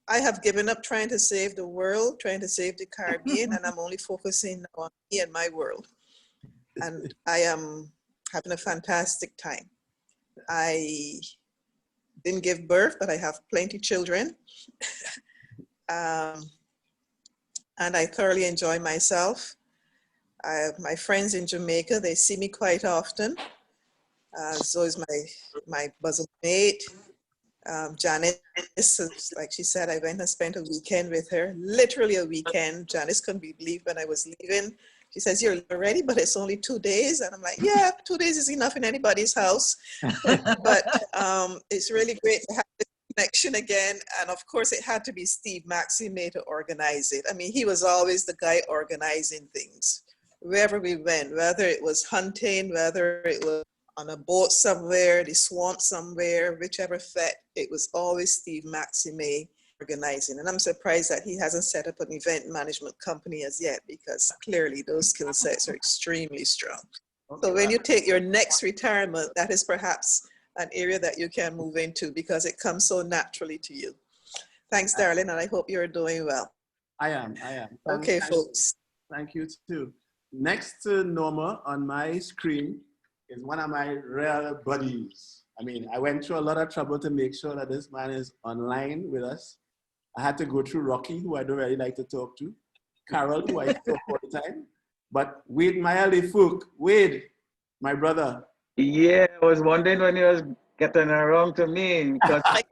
I have given up trying to save the world, trying to save the Caribbean, and I'm only focusing on me and my world. And I am having a fantastic time. I didn't give birth, but I have plenty children. And I thoroughly enjoy myself. My friends in Jamaica, they see me quite often. So is my bosom mate. Janice, like she said, I went and spent a weekend with her, literally a weekend. Janice couldn't believe when I was leaving. She says, "You're ready, but it's only 2 days." And I'm like, yeah, 2 days is enough in anybody's house. But it's really great to have this connection again. And of course, it had to be Steve Maxime to organize it. I mean, he was always the guy organizing things. Wherever we went, whether it was hunting, whether it was on a boat somewhere, the swamp somewhere, whichever fet, it was always Steve Maxime organizing. And I'm surprised that he hasn't set up an event management company as yet, because clearly those skill sets are extremely strong. So when you take your next retirement, that is perhaps an area that you can move into because it comes so naturally to you. Thanks, darling, and I hope you're doing well. I am. Okay, folks. Thank you too. Next to Norma on my screen is one of my real buddies. I mean, I went through a lot of trouble to make sure that this man is online with us. I had to go through Rocky, who I don't really like to talk to, Carol, who I talk all the time, but Wade Mayalifuk. Wade, my brother. Yeah, I was wondering when you was getting around to me because I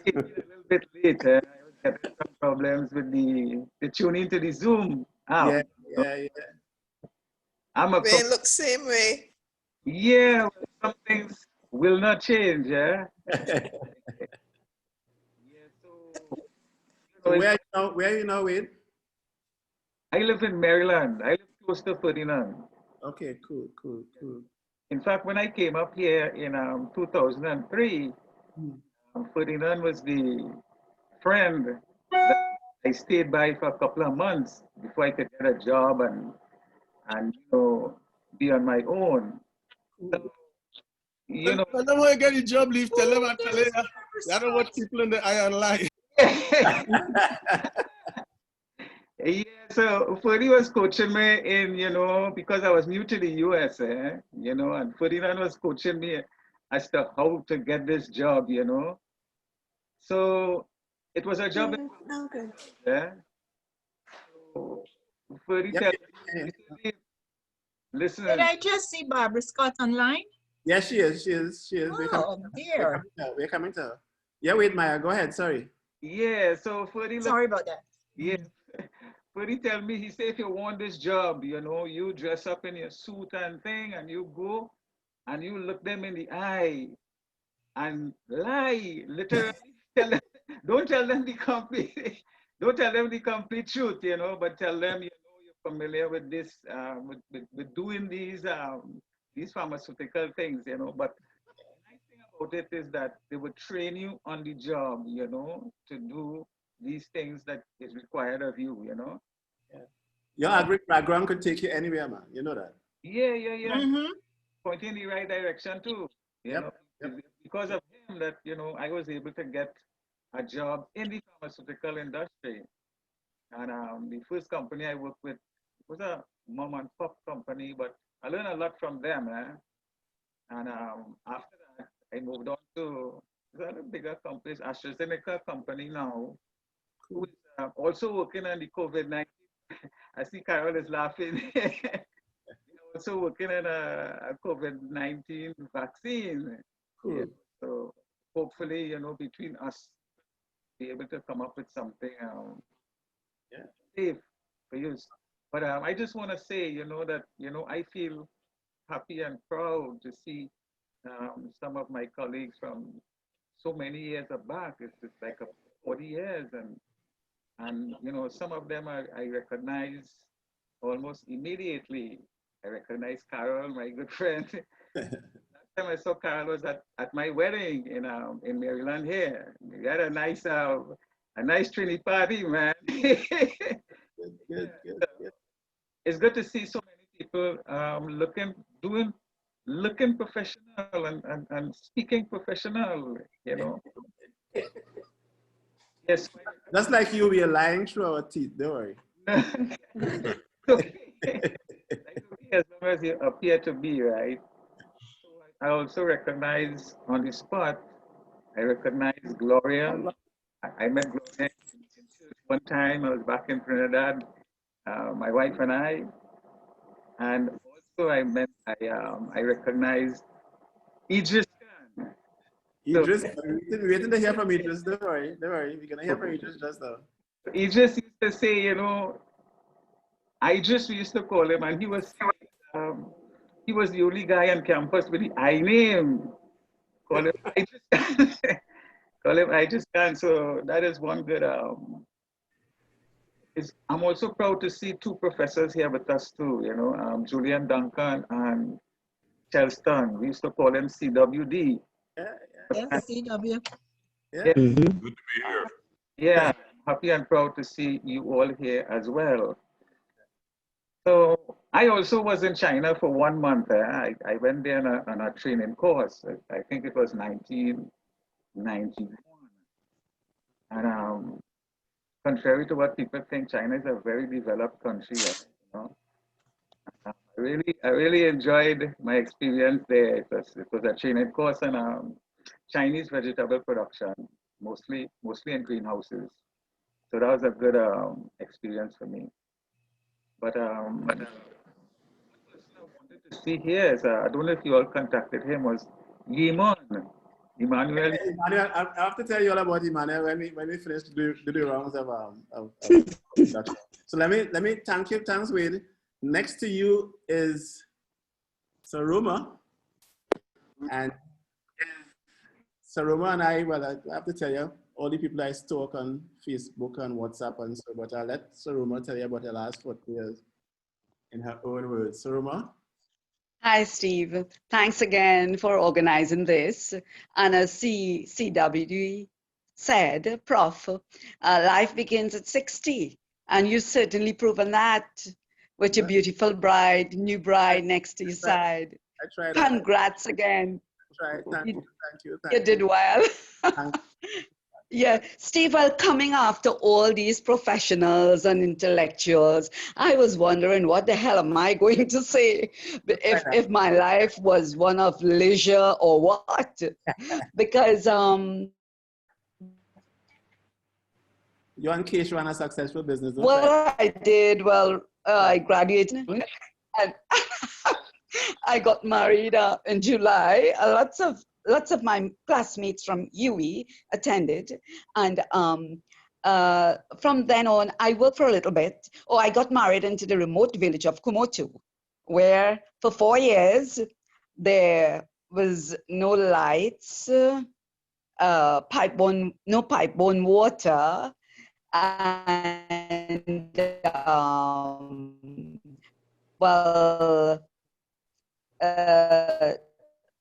came in a little bit late. I was getting some problems with the tuning to the Zoom app. Yeah, yeah. I'm a They look same way. Yeah, well, some things will not change. Yeah. So where are you now, Wade? I live in Maryland. I live close to Ferdinand. Okay, cool. In fact, when I came up here in 2003, Ferdinand was the friend that I stayed by for a couple of months before I could get a job and be on my own. So, Tell them when you get a job, leave. Tell them I tell you. I don't want people in the iron line. Yeah, so Ferdy was coaching me in, because I was new to the US, and Ferdinand was coaching me as to how to get this job, So it was a job. Yeah. So Ferdy tell me, listen. Did I just see Barbara Scott online? Yeah, she is. Oh, dear. We're coming to her. Yeah, wait, Maya, go ahead. Sorry. Yeah, so Ferdy. Sorry about that. Yeah. Ferdy tell me, he said, if you want this job, you dress up in your suit and thing, and you go and you look them in the eye and lie, literally. Don't tell them the complete, don't tell them the complete truth, but tell them, you're familiar with this, with doing these pharmaceutical things, But the nice thing about it is that they would train you on the job, to do these things that is required of you, Yeah. Your agri background could take you anywhere, man. You know that. Yeah. Pointing in the right direction too. Yep. Because of him that, I was able to get a job in the pharmaceutical industry. And the first company I worked with was a mom and pop company, but I learned a lot from them. And after that, I moved on to a bigger company, AstraZeneca company now, who is also working on the COVID-19. I see Carol is laughing. Also working on a COVID-19 vaccine. Cool. Yeah, so hopefully, between us, be able to come up with something safe for use. But I just want to say, that, I feel happy and proud to see some of my colleagues from so many years back. It's like 40 years. And some of them I recognize almost immediately. I recognize Carol, my good friend. Last time I saw Carol was at my wedding in Maryland here. We had a nice Trini party, man. Good. It's good to see so many people looking professional and speaking professional, Yes. That's like you, we are lying through our teeth, don't worry. As long as you appear to be, right? I also recognize on the spot, I recognize Gloria. I met Gloria one time. I was back in Trinidad, my wife and I. And also I recognized Idris Khan. Idris, we're waiting to hear from Idris. Don't worry. We're going to hear from Idris just now. Idris used to say, we used to call him, and he was the only guy on campus with the I name. Call him Idris Khan. Call him Idris Khan. So that is one good. I'm also proud to see two professors here with us too. Julian Duncan and Chelston. We used to call them CWD. Yes, CW. Yeah. Good to be here. Yeah, happy and proud to see you all here as well. So I also was in China for 1 month. I went there on a training course. I think it was 1991. And contrary to what people think, China is a very developed country. You know? I really enjoyed my experience there. It was a training course on Chinese vegetable production, mostly in greenhouses. So that was a good experience for me. But what I wanted to see here is I don't know if you all contacted him, was Emmanuel. Emmanuel, I have to tell you all about Emmanuel when we finish do the rounds of introduction. So let me thanks Wade. Next to you is Saruma, and Saruma and I, well, I have to tell you, all the people I stalk on Facebook and WhatsApp and so, but I'll let Saruma tell you about her last 40 years in her own words. Saruma? Hi, Steve. Thanks again for organizing this. And as CWD said, Prof, life begins at 60. And you've certainly proven that with your beautiful bride, new bride next to your side. I tried. Congrats again. Thank you. You did well. Yeah, Steve, well, coming after all these professionals and intellectuals, I was wondering what the hell am I going to say if my life was one of leisure or what? Because you and Keisha run a successful business. What I did, well, I graduated and I got married in July. Lots of my classmates from UWI attended, and from then on, I worked for a little bit. I got married into the remote village of Kumotu, where for 4 years there was no lights, no pipe-borne water, and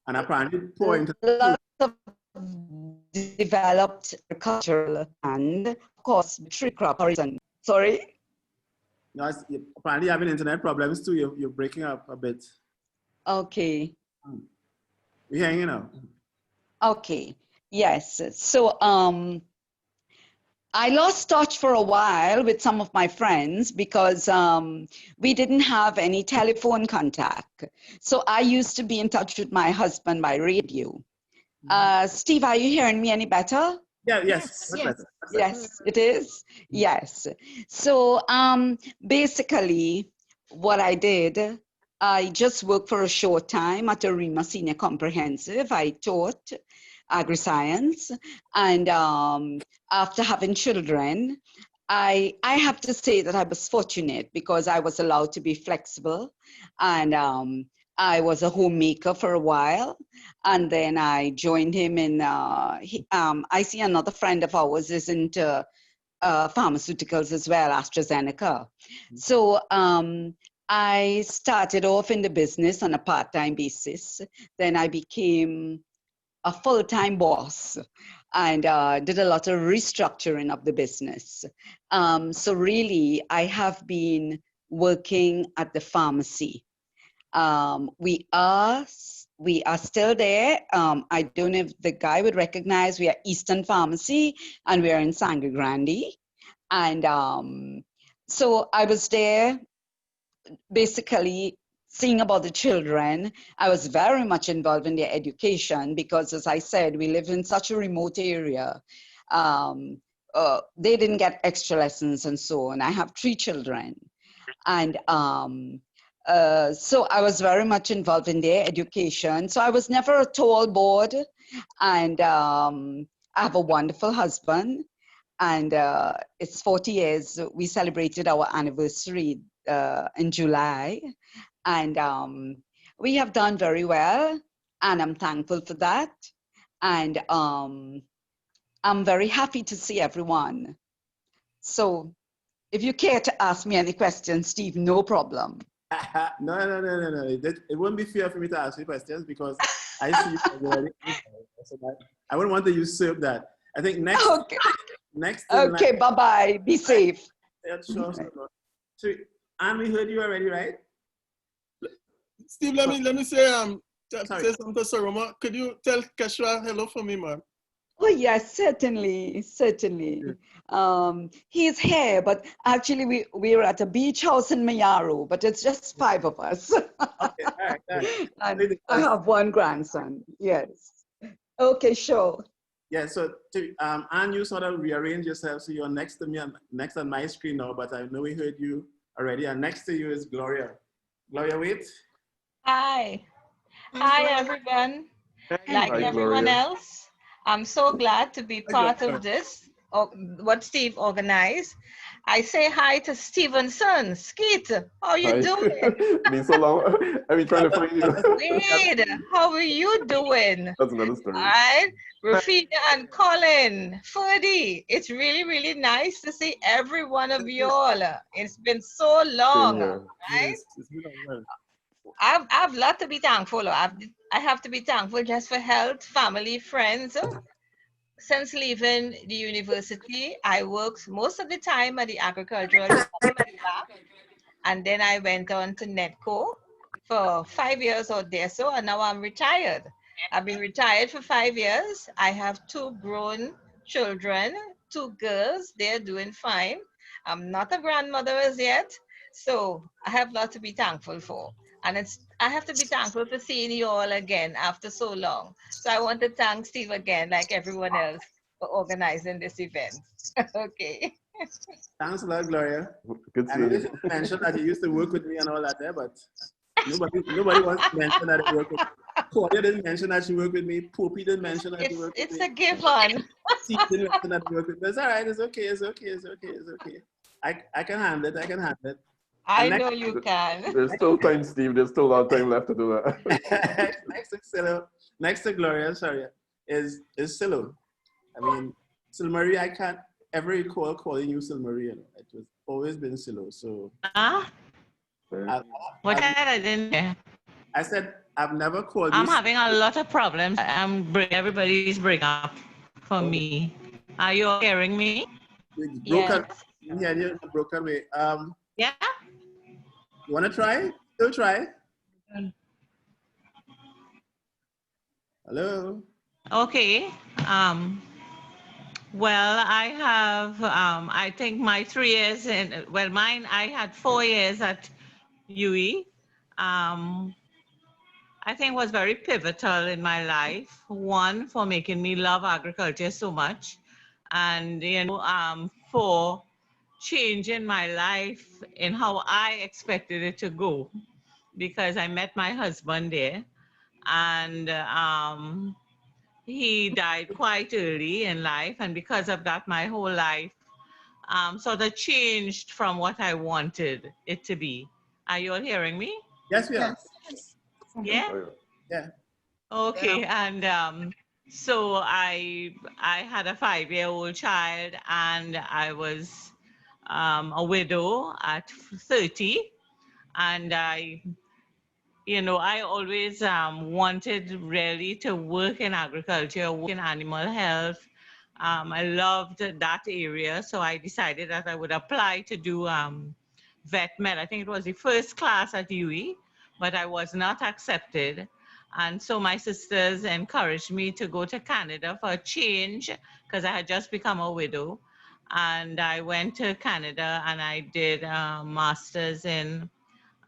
and apparently point lots of developed agricultural and of course tree crop horizon. Sorry? No, apparently you're having internet problems too. You're breaking up a bit. Okay. We're hearing you now. Okay. Yes. So I lost touch for a while with some of my friends because we didn't have any telephone contact. So I used to be in touch with my husband by radio. Steve, are you hearing me any better? Yeah, yes. Yes, it is. Yes. So basically what I did, I just worked for a short time at Arima Senior Comprehensive. I taught agri-science, and after having children, I have to say that I was fortunate because I was allowed to be flexible, and I was a homemaker for a while, and then I joined him in, I see another friend of ours is into pharmaceuticals as well, AstraZeneca. So I started off in the business on a part-time basis. Then I became a full-time boss and did a lot of restructuring of the business. So really, I have been working at the pharmacy. We are still there. I don't know if the guy would recognize, we are Eastern Pharmacy and we are in Sangre Grande. And so I was there basically seeing about the children. I was very much involved in their education because, as I said, we live in such a remote area. They didn't get extra lessons and so on. I have 3 children. And so I was very much involved in their education. So I was never a tall board. And I have a wonderful husband. And it's 40 years. We celebrated our anniversary in July. And we have done very well, and I'm thankful for that. And I'm very happy to see everyone. So if you care to ask me any questions, Steve, no problem. No. It wouldn't be fair for me to ask you questions because I see you already. So I wouldn't want to usurp that. I think next. Okay, bye-bye. Be safe. Yeah, sure. So, Anne, we heard you already, right? Steve, let me say something to Saroma. Could you tell Keshra hello for me, man? Oh yes, certainly, certainly. He's here, but actually we're at a beach house in Mayaro, but it's just 5 of us. Okay, all right, all right. And I have one grandson. Yes. Okay, sure. Yeah, so Anne, you sort of rearrange yourself, so you're next to me, and next on my screen now, but I know we heard you already, and next to you is Gloria. Gloria, wait. Hi. Hi, everyone. Like Hi, everyone Gloria. else, I'm so glad to be part of this, what Steve organized. I say hi to Stevenson. Skeet, how you Hi. doing? Been so long. I've been trying to find you. Wade, how are you doing? That's another story. All right, Rafina and Colin, Ferdy, it's really, really nice to see every one of you all. It's been so long, Same here. right? I've a lot to be thankful of. I have to be thankful just for health, family, friends. Since leaving the university, I worked most of the time at the agricultural department lab, and then I went on to Netco for 5 years out there. So, and now I'm retired. I've been retired for 5 years. I have 2 grown children, 2 girls. They're doing fine. I'm not a grandmother as yet, so I have a lot to be thankful for. And I have to be thankful for seeing you all again after so long. So I want to thank Steve again, like everyone else, for organizing this event. Okay. Thanks a lot, Gloria. Good I know seeing you you. mentioned that you used to work with me and all that there, but nobody wants to mention that you work with me. Claudia didn't mention that she worked with me. Poopy didn't mention that she worked with me. It's a given. Steve didn't mention that you worked with me. It's all right. It's okay. It's okay. It's okay. It's okay. I can handle it. I can handle it. I know you can. There's still time, Steve. There's still a lot of time left to do that. Next to Gloria, sorry, is Silo. I mean, Silmarie, I can't ever recall calling you Silmarie. It was always been Silo. So. What I didn't hear. I said I've never called you. I'm having a lot of problems. Everybody's breaking up for me. Are you all hearing me? Broken. Yeah, you're broken way. Yeah. You want to try? Still try. Hello. Okay. Well, I have, I think my 3 years in, well, mine, I had 4 years at UWI. I think was very pivotal in my life. One, for making me love agriculture so much. And, for changing my life in how I expected it to go. Because I met my husband there. And he died quite early in life. And because of that, my whole life sort of changed from what I wanted it to be. Are you all hearing me? Yes, we are. Yeah? Yeah. Okay, and so I had a 5-year-old child, and I was a widow at 30, and I always wanted really to work in agriculture, work in animal health. I loved that area, so I decided that I would apply to do vet med. I think it was the first class at UWI, but I was not accepted. And so my sisters encouraged me to go to Canada for a change because I had just become a widow. And I went to Canada and I did a master's in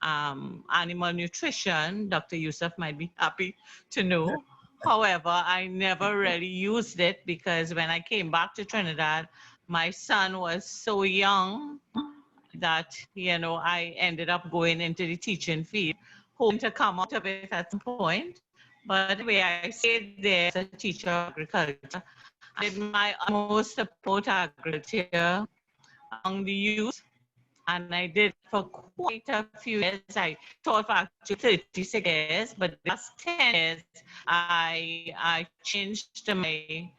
animal nutrition. Dr. Youssef might be happy to know. However, I never really used it because when I came back to Trinidad, my son was so young that, I ended up going into the teaching field, hoping to come out of it at some point. But anyway, I stayed there as a teacher of agriculture. I did my utmost to promote agriculture among the youth, and I did for quite a few years. I taught for actually 36 years, but the last 10 years, I changed my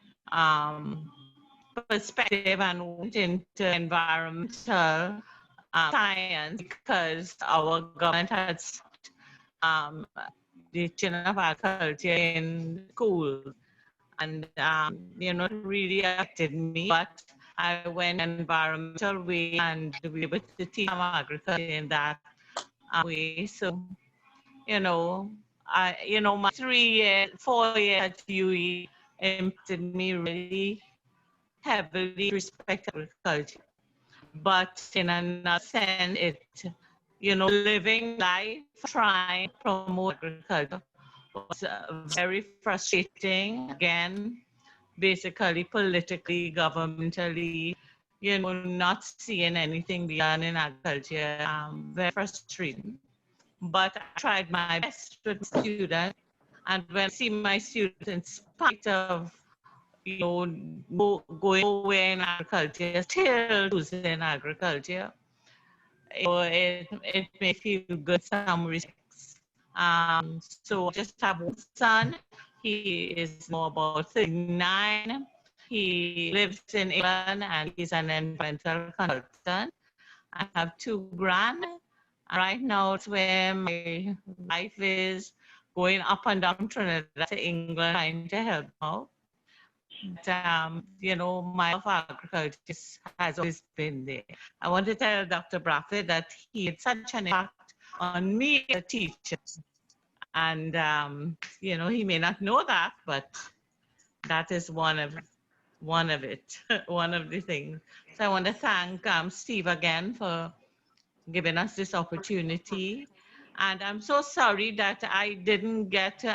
perspective and went into environmental science because our government had stopped the teaching of agriculture in schools. And, it really affected me, but I went environmental way and we were able to teach agriculture in that way. So, my 4 years at UWI impacted me really heavily with respect to agriculture. But in another sense, it, living life, trying to promote agriculture was very frustrating. Again, basically politically, governmentally, not seeing anything beyond in agriculture, very frustrating. But I tried my best with students, and when I see my students, in spite of going nowhere in agriculture, still choosing agriculture, it makes me feel good in some respects. So I just have one son. He is now about 39. He lives in England and he's an environmental consultant. I have 2 grand. Right now, it's where my wife is going up and down Trinidad to England, trying to help out. My love for agriculture has always been there. I want to tell Dr. Bradford that he had such an impact on me as a teacher. And, he may not know that, but that is one of it, one of the things. So I want to thank Steve again for giving us this opportunity. And I'm so sorry that I didn't get to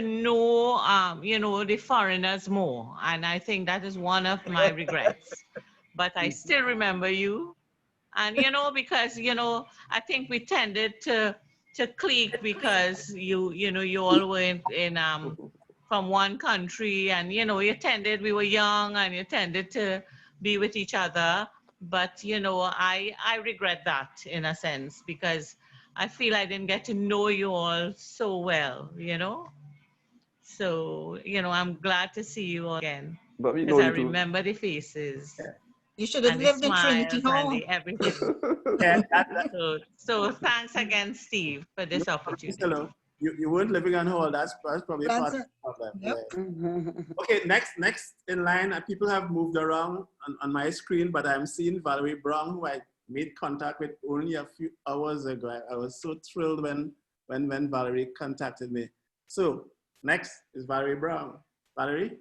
know, the foreigners more. And I think that is one of my regrets. But I still remember you. And, because, I think we tended to clique because you all were in from one country and, we were young and you tended to be with each other. But, I regret that in a sense because I feel I didn't get to know you all so well, So, I'm glad to see you all again But we know because I you too. remember the faces. You should have And the lived in Trinity smiles and Hall. the everything. Yeah, So thanks again, Steve, for this opportunity. You weren't living on hold. That's probably part of the problem. Yep. Yeah. Okay, next in line, people have moved around on my screen, but I'm seeing Valerie Brown, who I made contact with only a few hours ago. I was so thrilled when Valerie contacted me. So next is Valerie Brown. Valerie?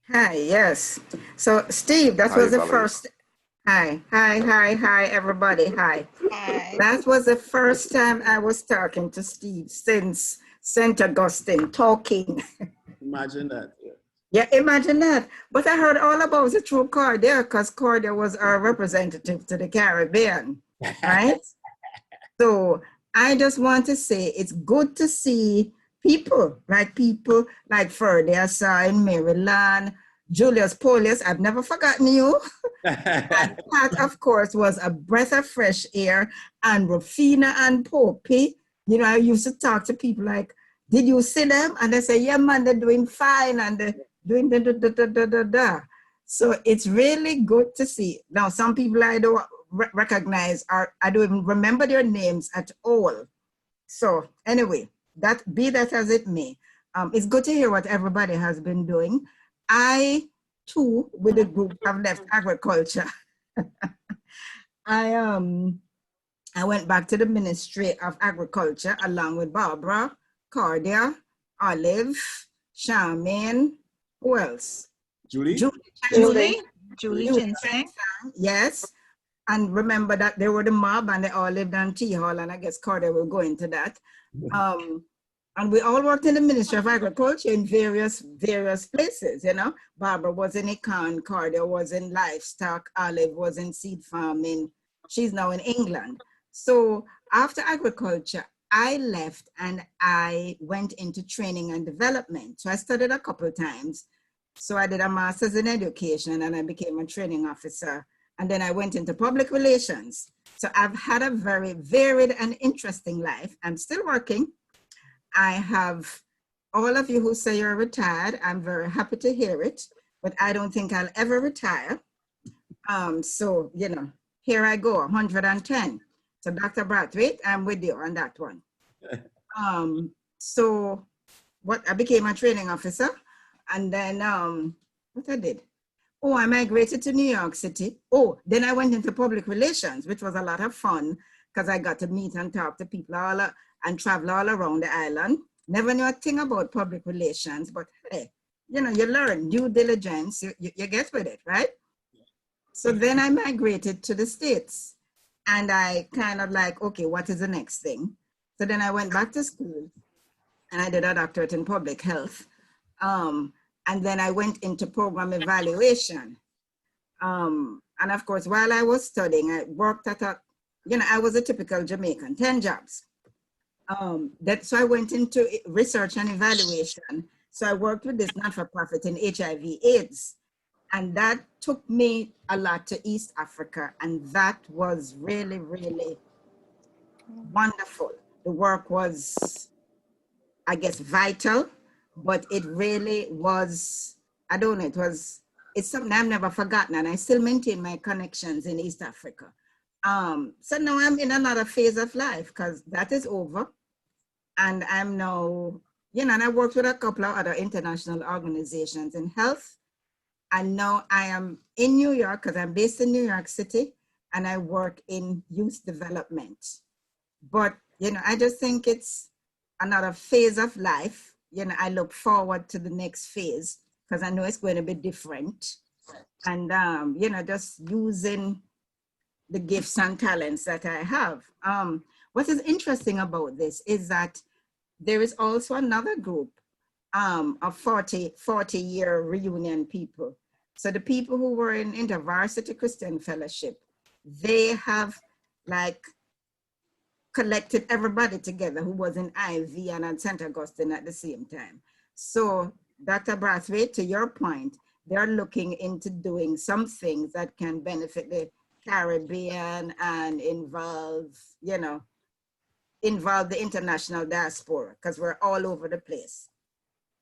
Hi, yes. So Steve, that was the first. Hi, everybody. Hi. That was the first time I was talking to Steve since St. Augustine talking. Imagine that. Yeah, imagine that. But I heard all about it through Cordia because Cordia was our representative to the Caribbean, right? So I just want to say it's good to see people like Ferdy I saw in Maryland, Julius Polius, I've never forgotten you. And Pat, of course, was a breath of fresh air. And Rufina and Popey, I used to talk to people like, did you see them? And they say, yeah, man, they're doing fine. And they're doing da. So it's really good to see. Now, some people I don't recognize, I don't even remember their names at all. So anyway, be that as it may, it's good to hear what everybody has been doing. I, too, with the group, have left agriculture. I went back to the Ministry of Agriculture along with Barbara, Cordia, Olive, Charmaine, who else? Julie Ginseng. Yes. And remember that they were the mob and they all lived on Tea Hall, and I guess Cordia will go into that. And we all worked in the Ministry of Agriculture in various places, Barbara was in Econ, Cordia was in livestock, Olive was in seed farming. She's now in England. So after agriculture, I left and I went into training and development. So I studied a couple of times. So I did a master's in education and I became a training officer. And then I went into public relations. So I've had a very varied and interesting life. I'm still working. I have all of you who say you're retired. I'm very happy to hear it, but I don't think I'll ever retire. So, here I go, 110. So Dr. Brathwaite, I'm with you on that one. So I became a training officer and then what I did? Oh, I migrated to New York City. Oh, then I went into public relations, which was a lot of fun because I got to meet and talk to people and travel all around the island. Never knew a thing about public relations, but hey, you know, you learn due diligence, you get with it, right? So then I migrated to the States and I kind of like, okay, what is the next thing? So then I went back to school and I did a doctorate in public health. And then I went into program evaluation. And of course, while I was studying, I worked at I was a typical Jamaican, 10 jobs. So I went into research and evaluation. So I worked with this not-for-profit in HIV/AIDS. And that took me a lot to East Africa. And that was really, really wonderful. The work was, I guess, vital, but it really was, I don't know, it's something I've never forgotten, and I still maintain my connections in East Africa. So now I'm in another phase of life because that is over. And I'm now, and I worked with a couple of other international organizations in health. And now I am in New York because I'm based in New York City and I work in youth development. But, I just think it's another phase of life. I look forward to the next phase because I know it's going to be different. And, just using the gifts and talents that I have. What is interesting about this is that there is also another group of 40-year reunion people. So the people who were in InterVarsity Christian Fellowship, they have like collected everybody together who was in IV and at St. Augustine at the same time. So Dr. Brathwaite, to your point, they're looking into doing some things that can benefit the Caribbean and involve the international diaspora because we're all over the place.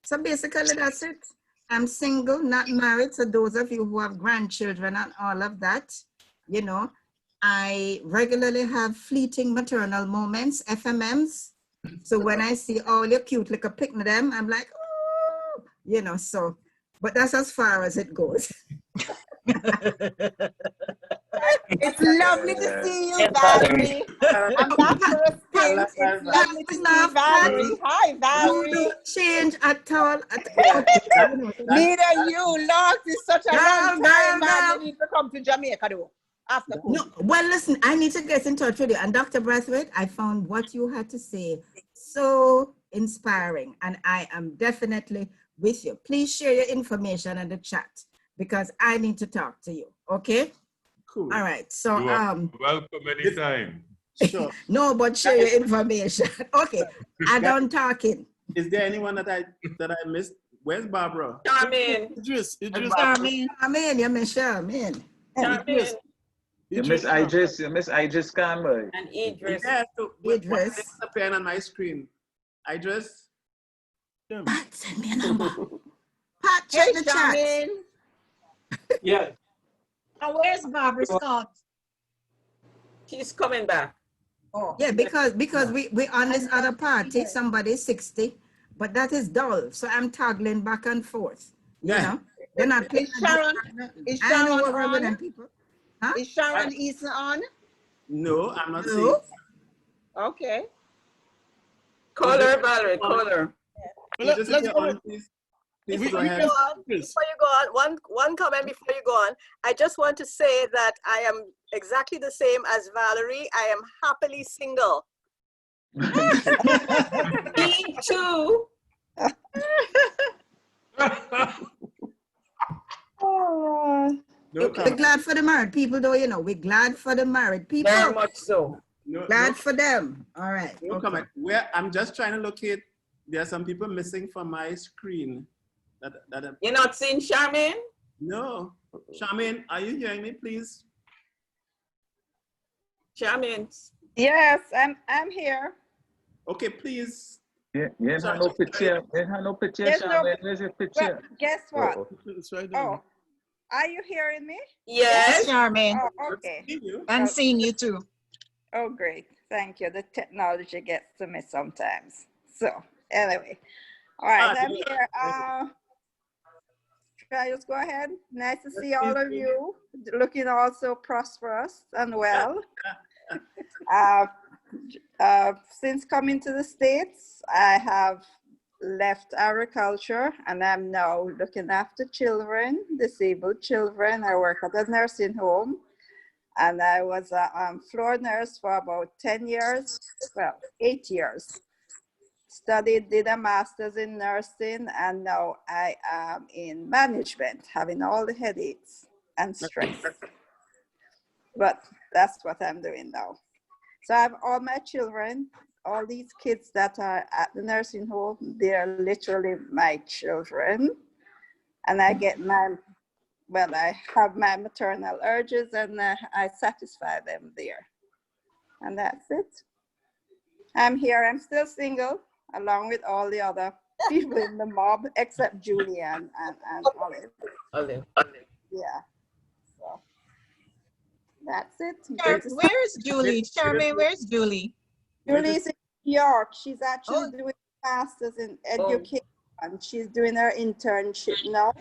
So basically that's it. I'm single, not married. So those of you who have grandchildren and all of that, I regularly have fleeting maternal moments, FMMs. So when I see all your cute little pic of them, I'm like, oh, so, but that's as far as it goes. It's lovely to see you, Valerie. I'm back for a stint. It's lovely to see you, Valerie. Hi, Valerie. You don't change at all. Me and you lost in such a long time, man. You need to come to Jamaica, though. After no, well, listen, I need to get in touch with you. And Dr. Brathwaite, I found what you had to say so inspiring. And I am definitely with you. Please share your information in the chat because I need to talk to you. Okay? Cool. All right. So you are welcome anytime. Sure. No, but share your information. Okay. I done talking. Is there anyone that I missed? Where's Barbara? Charmaine. Idris. Charmaine, you miss Charmaine. Idris. You miss Idris Campbell. And Idris. Yeah, so Idris. What's appearing on my screen? Idris? Pat, send me a number. Pat, check the chat. Yeah. And where's Barbara Scott? She's coming back. Oh. Yeah, because we on this other party, somebody's 60, but that is dull. So I'm toggling back and forth. You know? They're not playing. Is Sharon on? People. Huh? Is Sharon Eason on? No, I'm not seeing. Okay. Call her, Valerie, call her. Before you go on, one comment before you go on. I just want to say that I am exactly the same as Valerie. I am happily single. Me too. We're glad for the married people, though, we're glad for the married people. Very much so. Glad for them. All right. No comment. I'm just trying to locate. There are some people missing from my screen. You're not seeing Charmaine? No. Charmaine, are you hearing me, please? Charmaine. Yes, I'm here. Okay, please. Yeah, no picture. No picture, Charmaine. Where's your picture? Well, guess what? It's right there. Oh, are you hearing me? Yes, Charmaine. Oh, okay. I'm seeing you too. Oh, great. Thank you. The technology gets to me sometimes. So, anyway. All right, I'm here. Should I just go ahead? Nice to see all of you. Looking also prosperous and well. Since coming to the States, I have left agriculture and I'm now looking after children, disabled children. I work at a nursing home and I was a floor nurse for about 10 years, well, 8 years. Studied, did a master's in nursing, and now I am in management, having all the headaches and stress. But that's what I'm doing now. So I have all my children, all these kids that are at the nursing home, they're literally my children. And I get my, well, I have my maternal urges and I satisfy them there. And that's it. I'm here, I'm still single, along with all the other people in the mob, except Julie and Olive. Olive. Yeah. So that's it. Where is Julie? Charmaine, where's Julie? Julie's in New York. She's actually doing a master's in education. She's doing her internship now.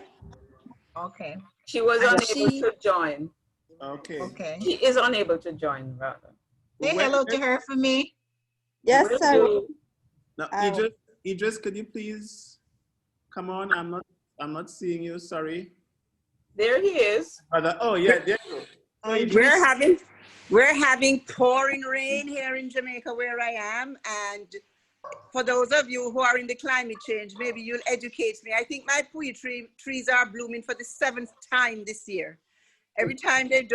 Okay. She was And unable to join. Okay. Okay. She is unable to join, rather. Say hello to her for me. Yes, Will I do. will. No, Idris, could you please come on? I'm not seeing you. Sorry. There he is. Oh yeah, there you go. We're having pouring rain here in Jamaica where I am, and for those of you who are in the climate change, maybe you'll educate me. I think my poetry trees are blooming for the 7th time this year. Every time they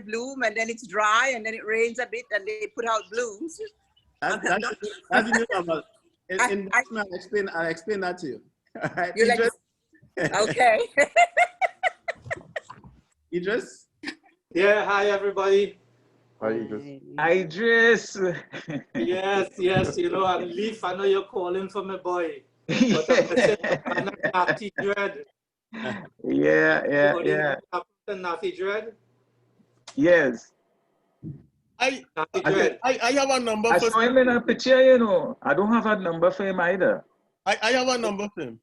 bloom, and then it's dry, and then it rains a bit, and they put out blooms. That's the new normal. I'll explain that to you. All right. Okay. Idris? Yeah, hi everybody. Hi, Idris. Idris. Yes, you know, I'm Leaf, I know you're calling for my boy. But I'm Natty Dread. Yeah. Natty Dread? Yes. I have a number I for saw him in a picture, you know. I don't have a number for him either. I have a number for him.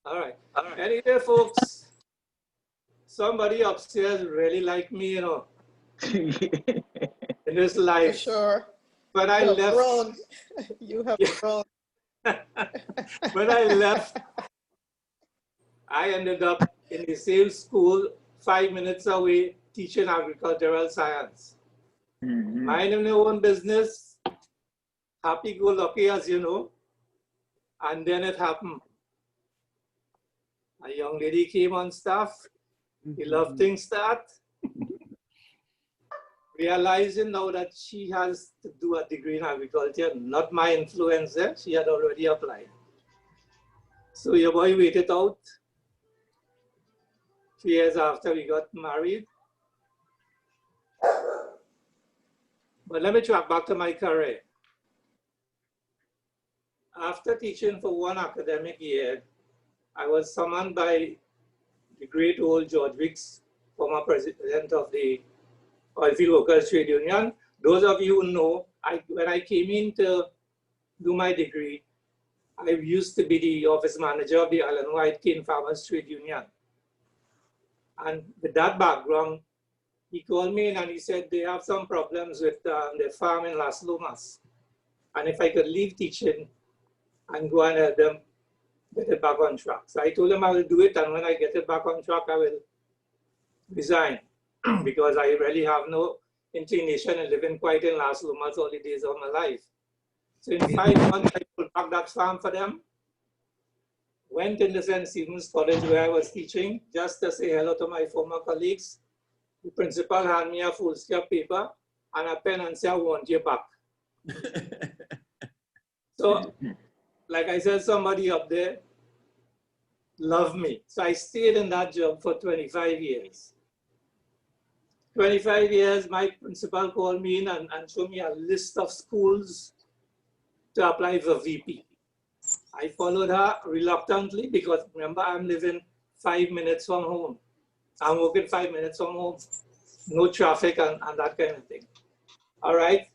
All right. Anyway, folks, somebody upstairs really like me, you know, in this life. Sure. When I left, grown. You have grown. when I left, I ended up in the same school 5 minutes away teaching agricultural science. Minding my own business, happy-go-lucky, as you know. And then it happened. A young lady came on staff. The love thing start. Realizing now that she has to do a degree in agriculture, not my influencer, she had already applied. So your boy waited out. 3 years after we got married. But let me track back to my career. After teaching for 1 academic year, I was summoned by the great old George Wicks, former president of the Oilfield Workers Trade Union. Those of you who know, when I came in to do my degree, I used to be the office manager of the Island Wide Cane Farmers Trade Union. And with that background, he called me in and he said they have some problems with their farm in Las Lomas. And if I could leave teaching and go and help them get it back on track. So I told him I will do it, and when I get it back on track, I will resign because I really have no inclination in living quite in Las Lomas all the days of my life. So in 5 months, I put back that farm for them, went in the St. Stephen's College where I was teaching just to say hello to my former colleagues. The principal handed me a foolscap of paper and a pen and said, I want you back. So, like I said, somebody up there loved me. So I stayed in that job for 25 years. 25 years, my principal called me in and showed me a list of schools to apply for VP. I followed her reluctantly because remember, I'm living 5 minutes from home. I'm working 5 minutes from home, no traffic and that kind of thing. All right.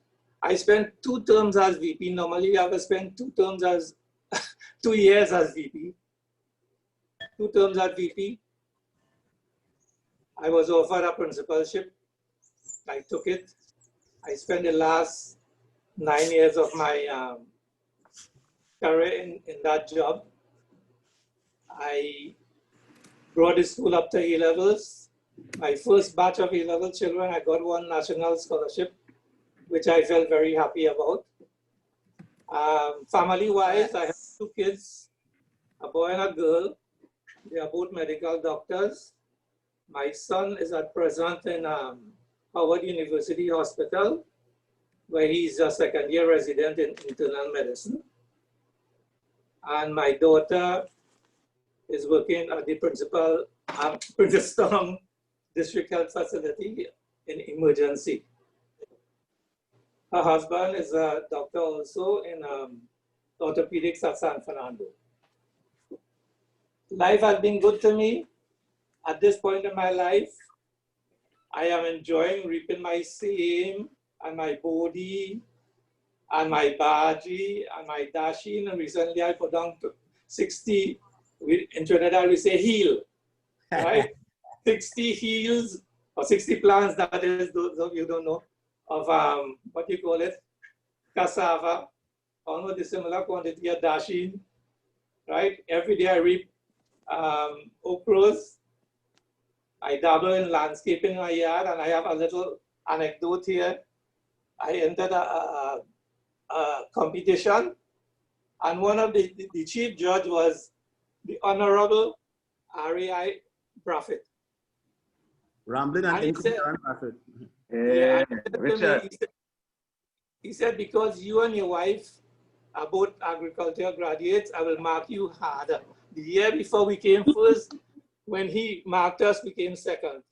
I spent 2 terms as VP. Normally, I have to spend 2 terms as 2 years as VP. 2 terms as VP. I was offered a principalship. I took it. I spent the last 9 years of my career in that job. I brought the school up to A-levels. My first batch of A-level children, I got one national scholarship, which I felt very happy about. Family-wise, I have 2 kids, a boy and a girl. They are both medical doctors. My son is at present in Howard University Hospital, where he's a second-year resident in internal medicine. And my daughter is working at the principal Princeton District Health Facility in emergency. Her husband is a doctor also in orthopedics at San Fernando. Life has been good to me. At this point in my life, I am enjoying reaping my same and my body and my baji and my dashin. And recently I put down to 60, in Trinidad we say heel, right? 60 heels or 60 plants, that is, those of you who don't know, of what you call it, cassava, almost a similar quantity of dashin, right? Every day I reap okras. I dabble in landscaping in my yard, and I have a little anecdote here. I entered a competition, and one of the chief judge was the Honorable R.A.I. Prophet. Rambling and incoherent Prophet. Yeah, Richard. He said, because you and your wife are both agriculture graduates, I will mark you harder. The year before we came first, when he marked us, we came second.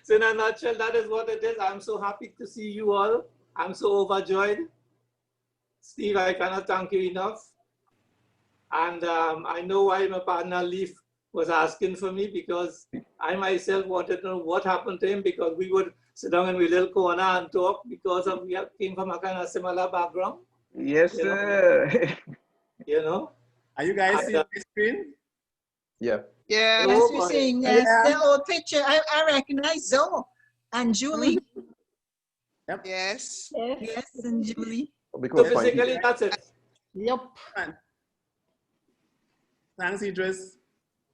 So in a nutshell, that is what it is. I'm so happy to see you all. I'm so overjoyed. Steve, I cannot thank you enough. And I know why my partner Leaf was asking for me, because I myself wanted to know what happened to him, because we would sit down in a little corner and talk because we came from a kind of similar background. Yes, sir. You know? Are you guys seeing the screen? Yeah. Yes, Oh, we're boy. seeing, yes, Yeah. the old picture. I recognize Zoe and Julie. Yep. Yes. Yes, and Julie. Because So basically, that's it. Yep. Thanks, Idris.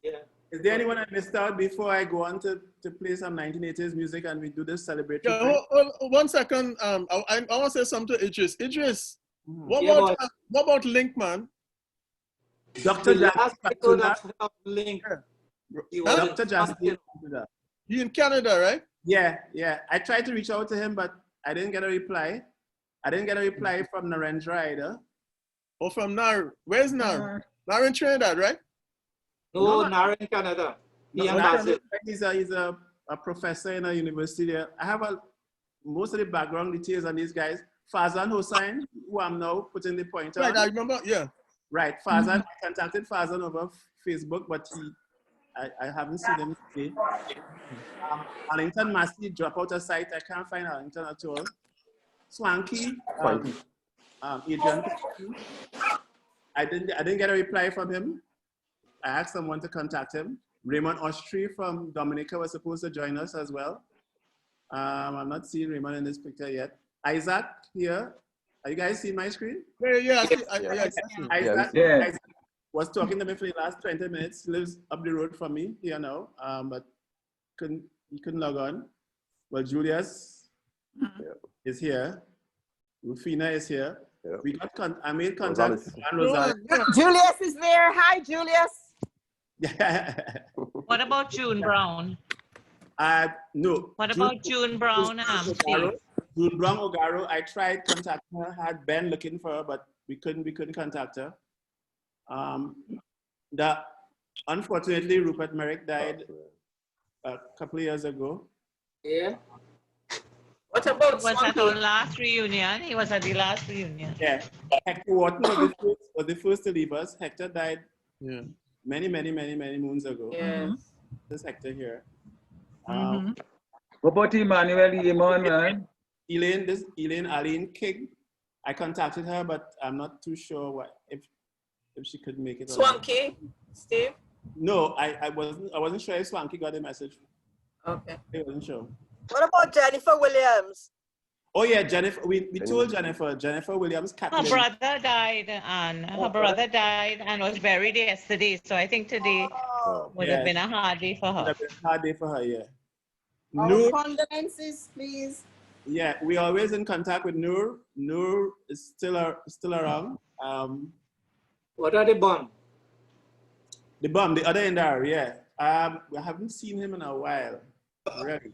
Yeah. Is there anyone I missed out before I go on to play some 1980s music and we do this celebratory? Yeah, hold 1 second. I want to say something to Idris. Idris, what about Link, man? Dr. The last episode Jasper of Link. Dr. Jasper. He in Canada, right? Yeah, yeah. I tried to reach out to him, but I didn't get a reply. I didn't get a reply from Narendra either. Or from Nar. Where's Nar? Nar in Trinidad, right? No, Nar in Canada. He's a professor in a university there. I have most of the background details on these guys. Fazan Hossain, who I'm now putting the point on. Right, I remember, yeah. Right, Fazan, I contacted Fazan over Facebook, but I haven't seen him today. Arlington Massey dropped out of sight. I can't find Arlington at all. Swanky, Adrian, I didn't get a reply from him. I asked someone to contact him. Raymond Ostry from Dominica was supposed to join us as well. I'm not seeing Raymond in this picture yet. Isaac here. Are you guys seeing my screen? Yeah. Isaac was talking to me for the last 20 minutes. Lives up the road from me here now, but he couldn't log on. Well, Julius is here. Rufina is here. Yeah. I made contact with Rosales. Julius is there. Hi, Julius. What about June Brown? No. What about June Brown? June Brown Ogaro. I tried contacting her. Had Ben looking for her, but we couldn't contact her. Unfortunately, Rupert Merrick died a couple of years ago. Yeah. What about was at our last reunion? He was at the last reunion. Yeah. Hector Wharton was the first to leave us. Hector died many moons ago. Yes. This Hector here. What about Emmanuel Yemon, man? Elaine Aline King. I contacted her, but I'm not too sure if she could make it. Swanky, Steve? No, I wasn't sure if Swanky got a message. Okay. I wasn't sure. What about Jennifer Williams? Oh yeah, Jennifer. We told Jennifer Williams. Her brother died, and was buried yesterday. So I think today would have been a hard day for her. Would have been a hard day for her, yeah. Our Noor, condolences, please. yeah, we always in contact with Noor. Noor is still around. What are the bomb? The bomb, the other Indar, yeah. We haven't seen him in a while, really.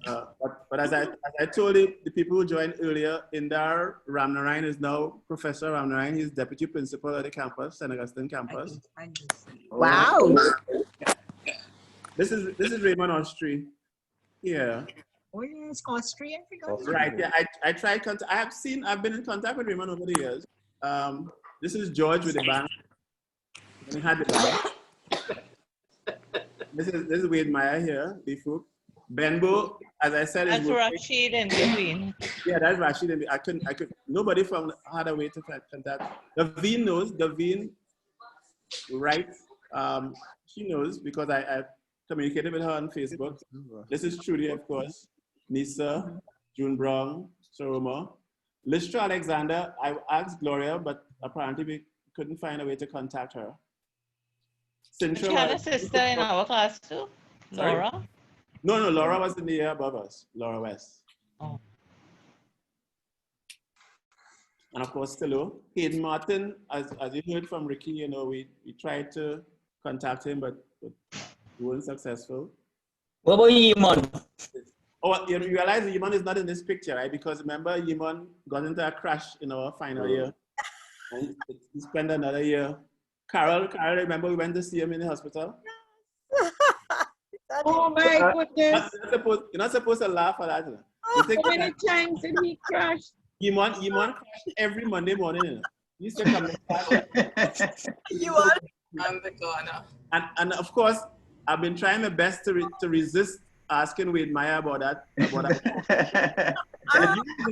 But as I told you, the people who joined earlier, Indar Ramnarayan is now Professor Ramnarayan. He's deputy principal at the campus, St. Augustine campus. Wow. This is Raymond Austri. Yeah. Oh yes, Austrian. Right. Yeah. I've been in contact with Raymond over the years. This is George with the band. When he had the band. This is Wade Meyer here, Bifuk. Benbo, as I said, that's Rashid and Gavin. Yeah, that's Rashid and I couldn't. Nobody had a way to contact. Gavin knows. Gavin, right? She knows because I communicated with her on Facebook. This is Trudy, of course. Nisa, June Brown, Soroma. Listra Alexander, I asked Gloria, but apparently we couldn't find a way to contact her. She had a sister in our class too, Laura. Sorry? No, Laura was in the year above us, Laura West. Oh. And of course, Stilo. Hayden Martin, as you heard from Ricky, you know, we tried to contact him, but we weren't successful. What about Yimon? Oh, you realize Yimon is not in this picture, right? Because remember, Yimon got into a crash in our final year. And he spent another year. Carol, remember we went to see him in the hospital? Oh my goodness. You're not supposed to laugh at that. How many times did he crash? Yimon crashed every Monday morning. You know? He used to come to class. I'm the corner. And of course, I've been trying my best to resist asking Wade Meyer about that.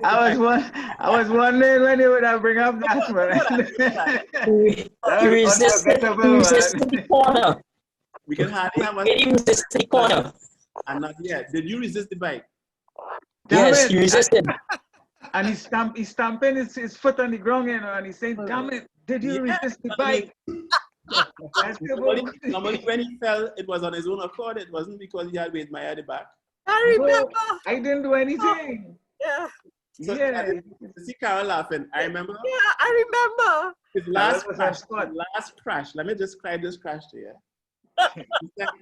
I was wondering when you would have bring up that one. You resisted the corner. We can hardly have you resist the corner. And not yet. Did you resist the bike? Yes, you resisted. And he's stamping his foot on the ground, you know, and he's saying, damn it, did you resist the bike? Normally when he fell, it was on his own accord. It wasn't because he had Wade Meyer at the back. I remember. I didn't do anything. Yeah. So, yeah. To see Carol laughing, I remember. Yeah, I remember. His last crash. Let me describe this crash to you.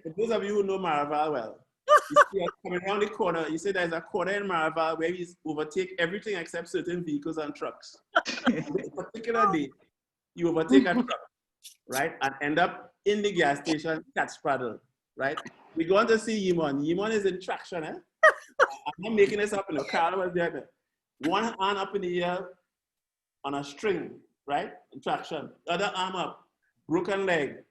For those of you who know Maraval well, you see us coming around the corner. You say there's a corner in Maraval where we overtake everything except certain vehicles and trucks. This particular day, you overtake a truck, right, and end up in the gas station, Catspraddle, right? We go on to see Yimon. Yimon is in traction, eh? I'm not making this up, you know. Carl was there. One hand up in the air on a string, right? In traction. The other arm up, broken leg.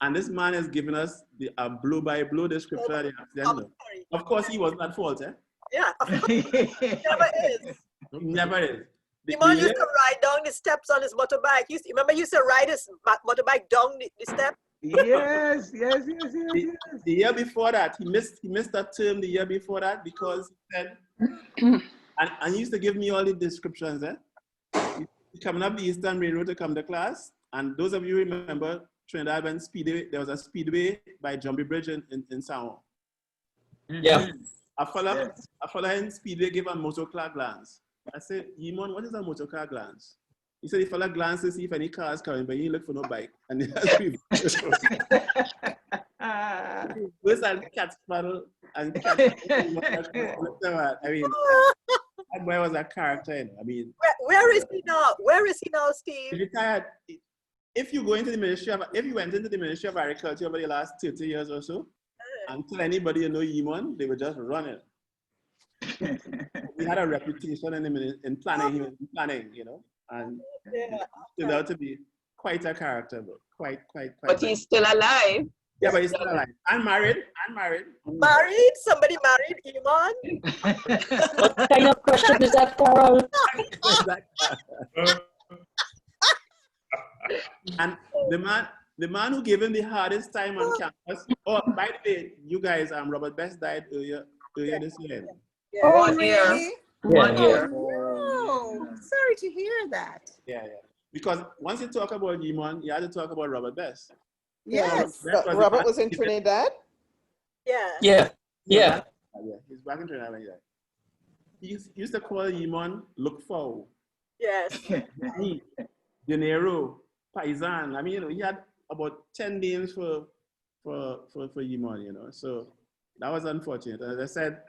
And this man is giving us a blow-by-blow description of the accident. Of course, he was at fault, eh? Yeah, of course. Never is. Never is. Yimon used to ride down the steps on his motorbike. Remember, he used to ride his motorbike down the step? Yes. The year before that, he missed that term the year before that because he said, and he used to give me all the descriptions, eh? He's coming up the Eastern Main Road to come to class. And those of you remember, Trinidad went speedway. There was a speedway by Jumbie Bridge in San Juan. Yeah. A fella in speedway gave a motor car glance. I said, Yimon, what is a motor car glance? He said, the fella glanced to see if any cars coming, but he looked for no bike. And he has Those are Catspraddle and I mean, that boy was a character. You know? I mean, where is he now? Where is he now, Steve? He's retired. If you went into the Ministry of Agriculture over the last 30 years or so, and tell anybody you know Yimon, they would just run it. We had a reputation in planning, you know, and it turned out to be quite a character, but quite. But he's still alive. Yeah, but he's still alive. I'm married. Married? Somebody married Yimon? What kind of question is that, Carol? And the man who gave him the hardest time on campus. Oh, by the way, you guys, Robert Best died earlier this year. Oh, really? Yeah, yeah. Oh, sorry to hear that. Yeah, yeah. Because once you talk about Yimon, you have to talk about Robert Best. Yes. Robert was in Trinidad? Yeah. Yeah, yeah. Yeah, he's back in Trinidad when he died. He used to call Yimon Look For. Yes. Dinero, Paisan. I mean, you know, he had about 10 names for Yimon, you know. So that was unfortunate. As I said,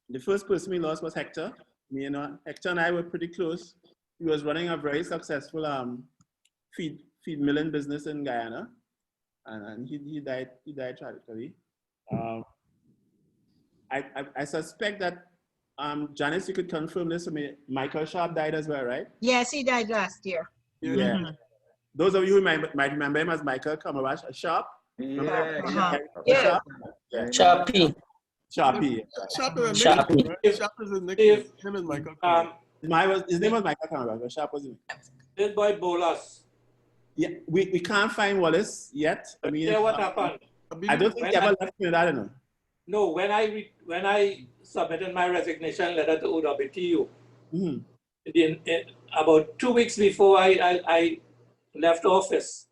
the first person we lost was Hector. You know, Hector and I were pretty close. He was running a very successful feed milling business in Guyana, and he died tragically. I suspect that Janice, you could confirm this for me. Michael Sharp died as well, right? Yes, he died last year. Yeah. Those of you who might remember him as Michael Sharp. Yeah. Sharp. Yeah. Sharpie. Sharpie. Sharp is a Sharpie. nickname, right? Sharp is a nickname. Him and Michael. His name was Michael Cameron, Sharp wasn't it? This boy Bolas. Yeah, we can't find Wallace yet. I mean, Yeah, what happened? I don't think he ever left Trinidad, I don't know. No, when I submitted my resignation letter to UWTU, about 2 weeks before I left office,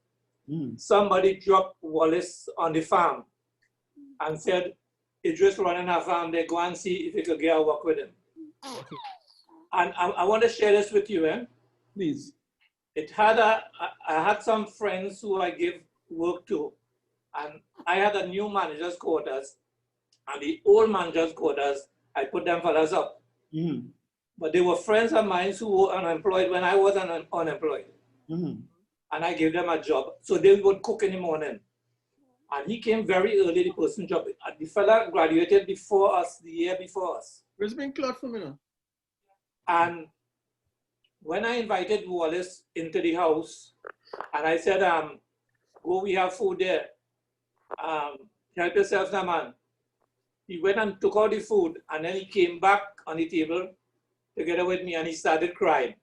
somebody dropped Wallace on the farm and said, Idris running a farm, they go and see if you could get a work with him. And I want to share this with you, Please. I had some friends who I give work to, and I had a new manager's quarters, and the old manager's quarters, I put them fellas up. But they were friends of mine who were unemployed when I was unemployed. And I gave them a job. So they would cook in the morning. And he came very early, the person job. The fella graduated before us, the year before us. Where's been cloth for me now? And when I invited Wallace into the house, and I said, go, we have food there. Help yourself now, man. He went and took out the food, and then he came back on the table together with me, and he started crying.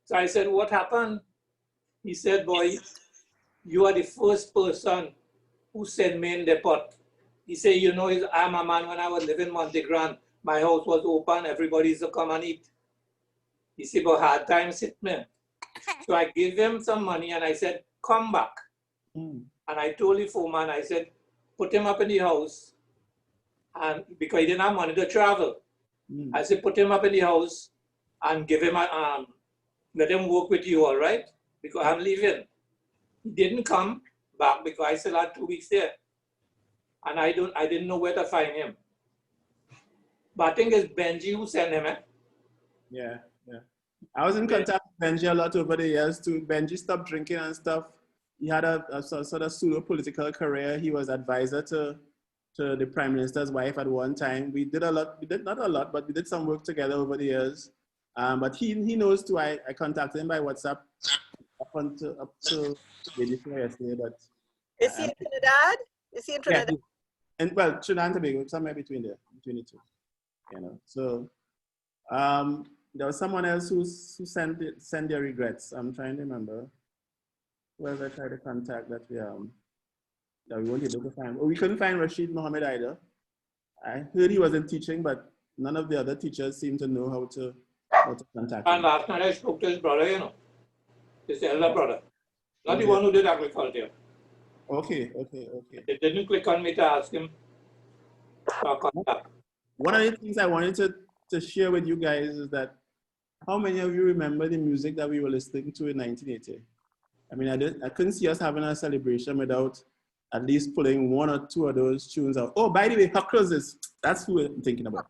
So I said, what happened? He said, boy, you are the first person who sent me in the pot. He said, you know, I'm a man, when I was living in Montegran, my house was open, everybody used to come and eat. He said, but hard times hit me. So I gave him some money, and I said, come back. And I told the foreman, I said, put him up in the house, and because he didn't have money to travel. I said, put him up in the house and give him let him work with you, all right? Because I'm leaving. He didn't come back because I still had 2 weeks there. And I didn't know where to find him. But I think it's Benji who sent him, Yeah. I was in contact with Benji a lot over the years too. Benji stopped drinking and stuff. He had a sort of pseudo political career. He was advisor to the Prime Minister's wife at one time. We did not a lot, but we did some work together over the years. But he knows too. I contacted him by WhatsApp up to day before yesterday. But is he in Trinidad? Is he in Trinidad? Yeah, and well, Trinidad and Tobago, somewhere between the two. You know, so there was someone else who sent their regrets. I'm trying to remember. Who else I tried to contact that we weren't able to find. Oh, we couldn't find Rashid Mohammed either. I heard he wasn't teaching, but none of the other teachers seem to know how to contact him. And last night I spoke to his brother, you know, his elder brother. Not the one who did agriculture. Okay. It didn't click on me to ask him for contact. One of the things I wanted to share with you guys is that how many of you remember the music that we were listening to in 1980? I mean, I couldn't see us having a celebration without at least pulling one or two of those tunes out. Oh, by the way, Huckles that's who I'm thinking about.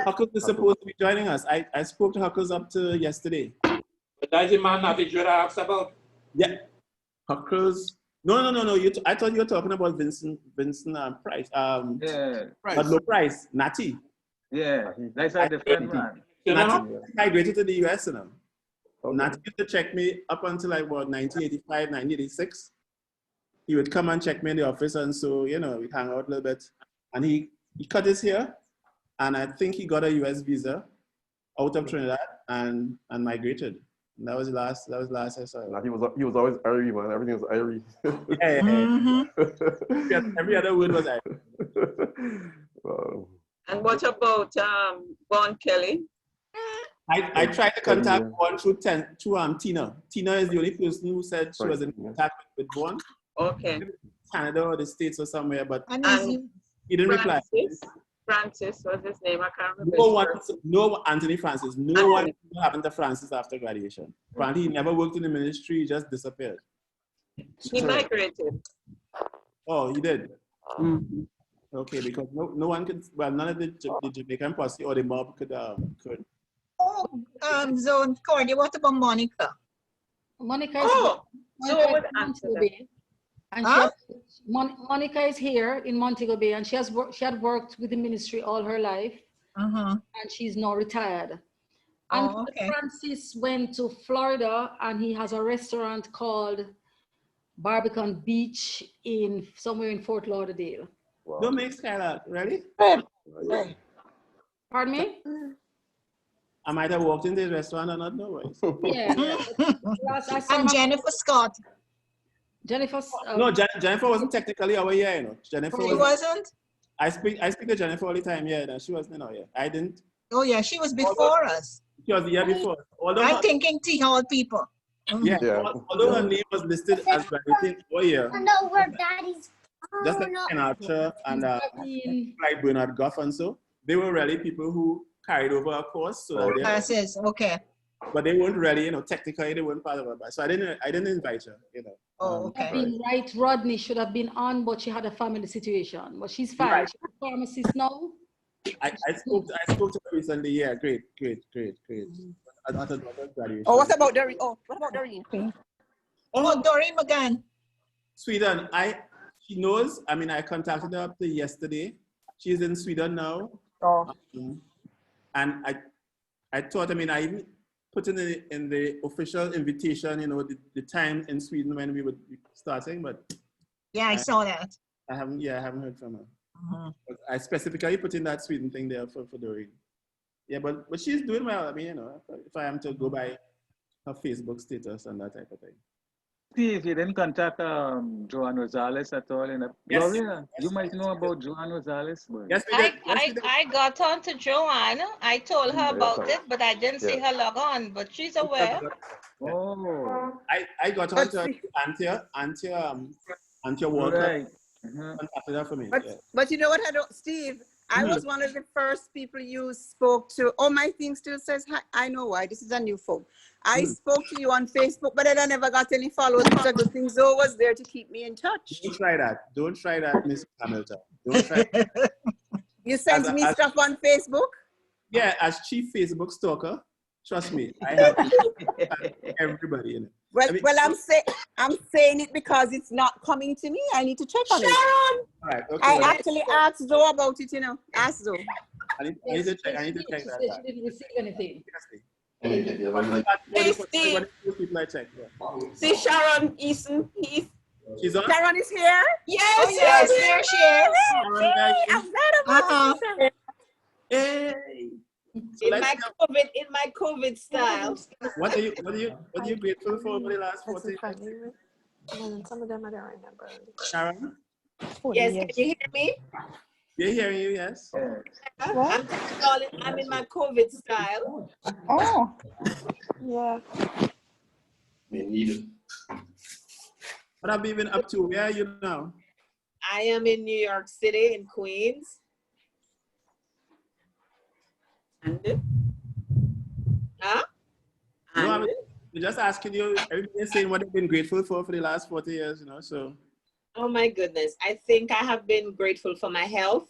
Huckles is supposed to be joining us. I spoke to Huckles up to yesterday. But that's the man that Vijay asked about. Yeah. Huckles. No. I thought you were talking about Vincent Price. Price. But no Price. Natty. Yeah, that's a different man. Natty migrated to the US now. Natty used to check me up until like about 1985, 1986. He would come and check me in the office, and so, you know, we'd hang out a little bit. And he cut his hair, and I think he got a US visa out of Trinidad and migrated. And that was last I saw him. He was always Irie, man. Everything was Irie. Yeah. Every other word was Irie. Wow. And what about Bon Kelly? I tried to contact Vaughn through Tina. Tina is the only person who said she was in contact with Vaughn. Okay. Canada or the States or somewhere, but And he didn't reply. Francis was his name. I can't remember. No Anthony Francis. No one happened to Francis after graduation. Apparently, he never worked in the ministry. He just disappeared. He migrated. Oh, he did? Mm-hmm. Okay, because no one could, well, none of the Jamaican posse or the mob could. Zone Cordy, what about Monica? Monica is Monica Bay, and Monica is here in Montego Bay, and she had worked with the ministry all her life, and she's now retired. And Francis went to Florida, and he has a restaurant called Barbican Beach somewhere in Fort Lauderdale. Wow. Don't make Skylar, ready? Pardon me? I might have walked into the restaurant and not know it. Yeah. And Jennifer Scott. Jennifer. No, Jennifer wasn't technically our year, you know. Jennifer she wasn't? I speak to Jennifer all the time, yeah. No, she wasn't, yeah. I didn't. Oh yeah, she was before us. She was the year before. I'm thinking T Hall people. Yeah. Although her name was listed as graduating for year. No, we're daddy's. Just like Ken Archer and like Bernard Goff and so, they were really people who carried over a course. So classes, okay. But they weren't really, technically they weren't part of it. So I didn't invite her, Oh, okay. Right, Rodney should have been on, but she had a family situation. But she's fine. Right. She's a pharmacist now. I spoke to her recently. Yeah, great. Oh, what about Doreen? What about Doreen? Oh, Doreen McGann. Sweden. She knows. I mean, I contacted her up to yesterday. She's in Sweden now. And I thought, I even put in the official invitation, the time in Sweden when we would be starting, but yeah, I saw that. I haven't heard from her. I specifically put in that Sweden thing there for Doreen. Yeah, but she's doing well. I mean, if I am to go by her Facebook status and that type of thing. Steve, you didn't contact Joan Rosales at all? Yes. Gloria, you might know about Joan Rosales. But... Yes, we did. I got on to Joanne. I told her about it, but I didn't see her log on, but she's aware. Oh. I got on to Antia Walker. Right. Contacted her for me. But you know what, Steve? I was one of the first people you spoke to. Oh, my thing still says, hi. I know why. This is a new phone. I spoke to you on Facebook, but I never got any followers. But a good thing Zoe was there to keep me in touch. Don't try that, Miss Hamilton. Don't try that. You sent me stuff on Facebook? Yeah, as chief Facebook stalker, trust me, I have everybody in it. Well, I'm saying it because it's not coming to me. I need to check on it. All right, okay. I actually asked Zoe about it, Ask Zoe. I need to check that. She didn't receive anything. Hey, Steve. See Sharon Easton Heath. She's on? Sharon is here? Yes, yes, here she is. I'm glad about it. Hey. So in my COVID style. What are you grateful for the last 40 years? Some of them I don't remember. Sharon? Yes, can you hear me? They're hearing you, yes. I'm in my COVID style. Oh, yeah. What have you been up to? Where are you now? I am in New York City, in Queens. Huh? No, I'm just asking you, everybody's saying what they've been grateful for the last 40 years, so. Oh my goodness. I think I have been grateful for my health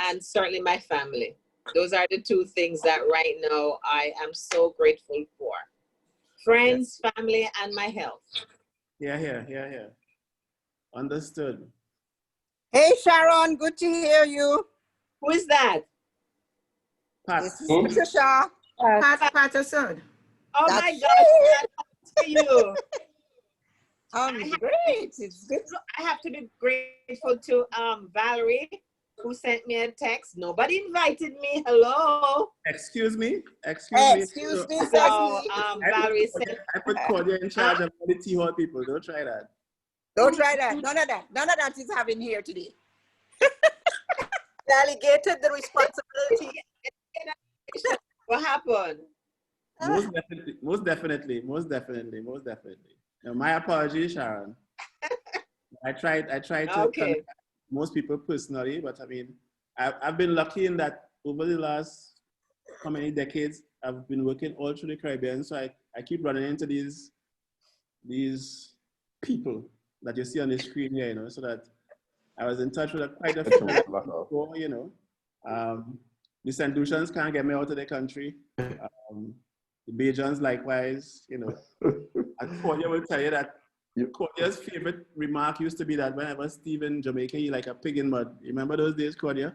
and certainly my family. Those are the two things that right now I am so grateful for. Friends, family, and my health. Yeah. Understood. Hey, Sharon, good to hear you. Who is that? Pat. This is Patricia. Pat Patterson. Oh my God. To you. It's great. It's good. I have to be grateful to Valerie, who sent me a text. Nobody invited me. Hello. Excuse me. So Valerie said, I put Claudia in charge of all the T-Hall people. Don't try that. Don't try that. None of that is happening here today. delegated the responsibility. What happened? Most definitely. Now, my apologies, Sharon. I tried to contact most people personally, but I mean, I've been lucky in that over the last how many decades I've been working all through the Caribbean, so I keep running into these people that you see on the screen here, you know, so that I was in touch with quite a few before, you know. The St. Lucians can't get me out of the country. The Bajans likewise, you know. And Cordia will tell you that Cordia's favorite remark used to be that whenever Steve in Jamaica, he like a pig in mud. You remember those days, Cordia?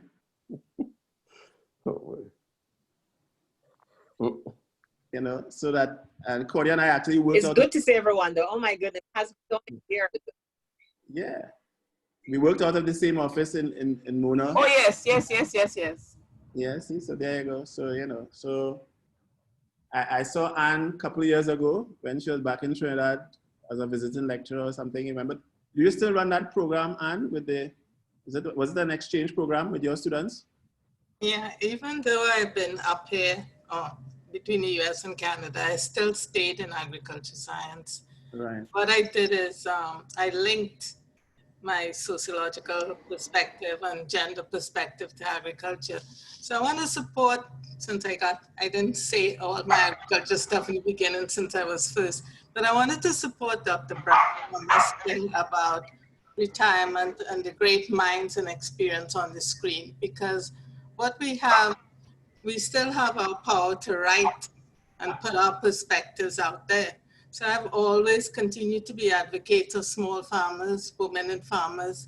You know, so that, and Cordia and I actually worked out. It's good to see everyone though. Oh my goodness, it has been so many years. Yeah. We worked out of the same office in Mona. Oh yes. Yeah, see, so there you go. So, you know, so I saw Anne a couple of years ago when she was back in Trinidad as a visiting lecturer or something. You remember? Do you still run that program, Anne, with the, was it an exchange program with your students? Yeah, even though I've been up here between the US and Canada, I still stayed in agriculture science. Right. What I did is I linked my sociological perspective and gender perspective to agriculture. So I want to support, since I didn't say all my agriculture stuff in the beginning since I was first, but I wanted to support Dr. Brown on this thing about retirement and the great minds and experience on the screen, because what we have, we still have our power to write and put our perspectives out there. So I've always continued to be advocate of small farmers, women and farmers.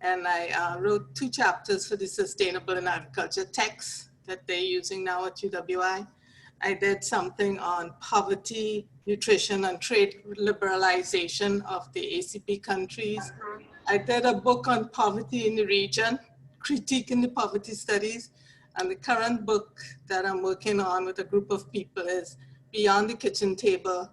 And I wrote 2 chapters for the Sustainable in Agriculture text that they're using now at UWI. I did something on poverty, nutrition, and trade liberalization of the ACP countries. I did a book on poverty in the region, critiquing the poverty studies. And the current book that I'm working on with a group of people is Beyond the Kitchen Table,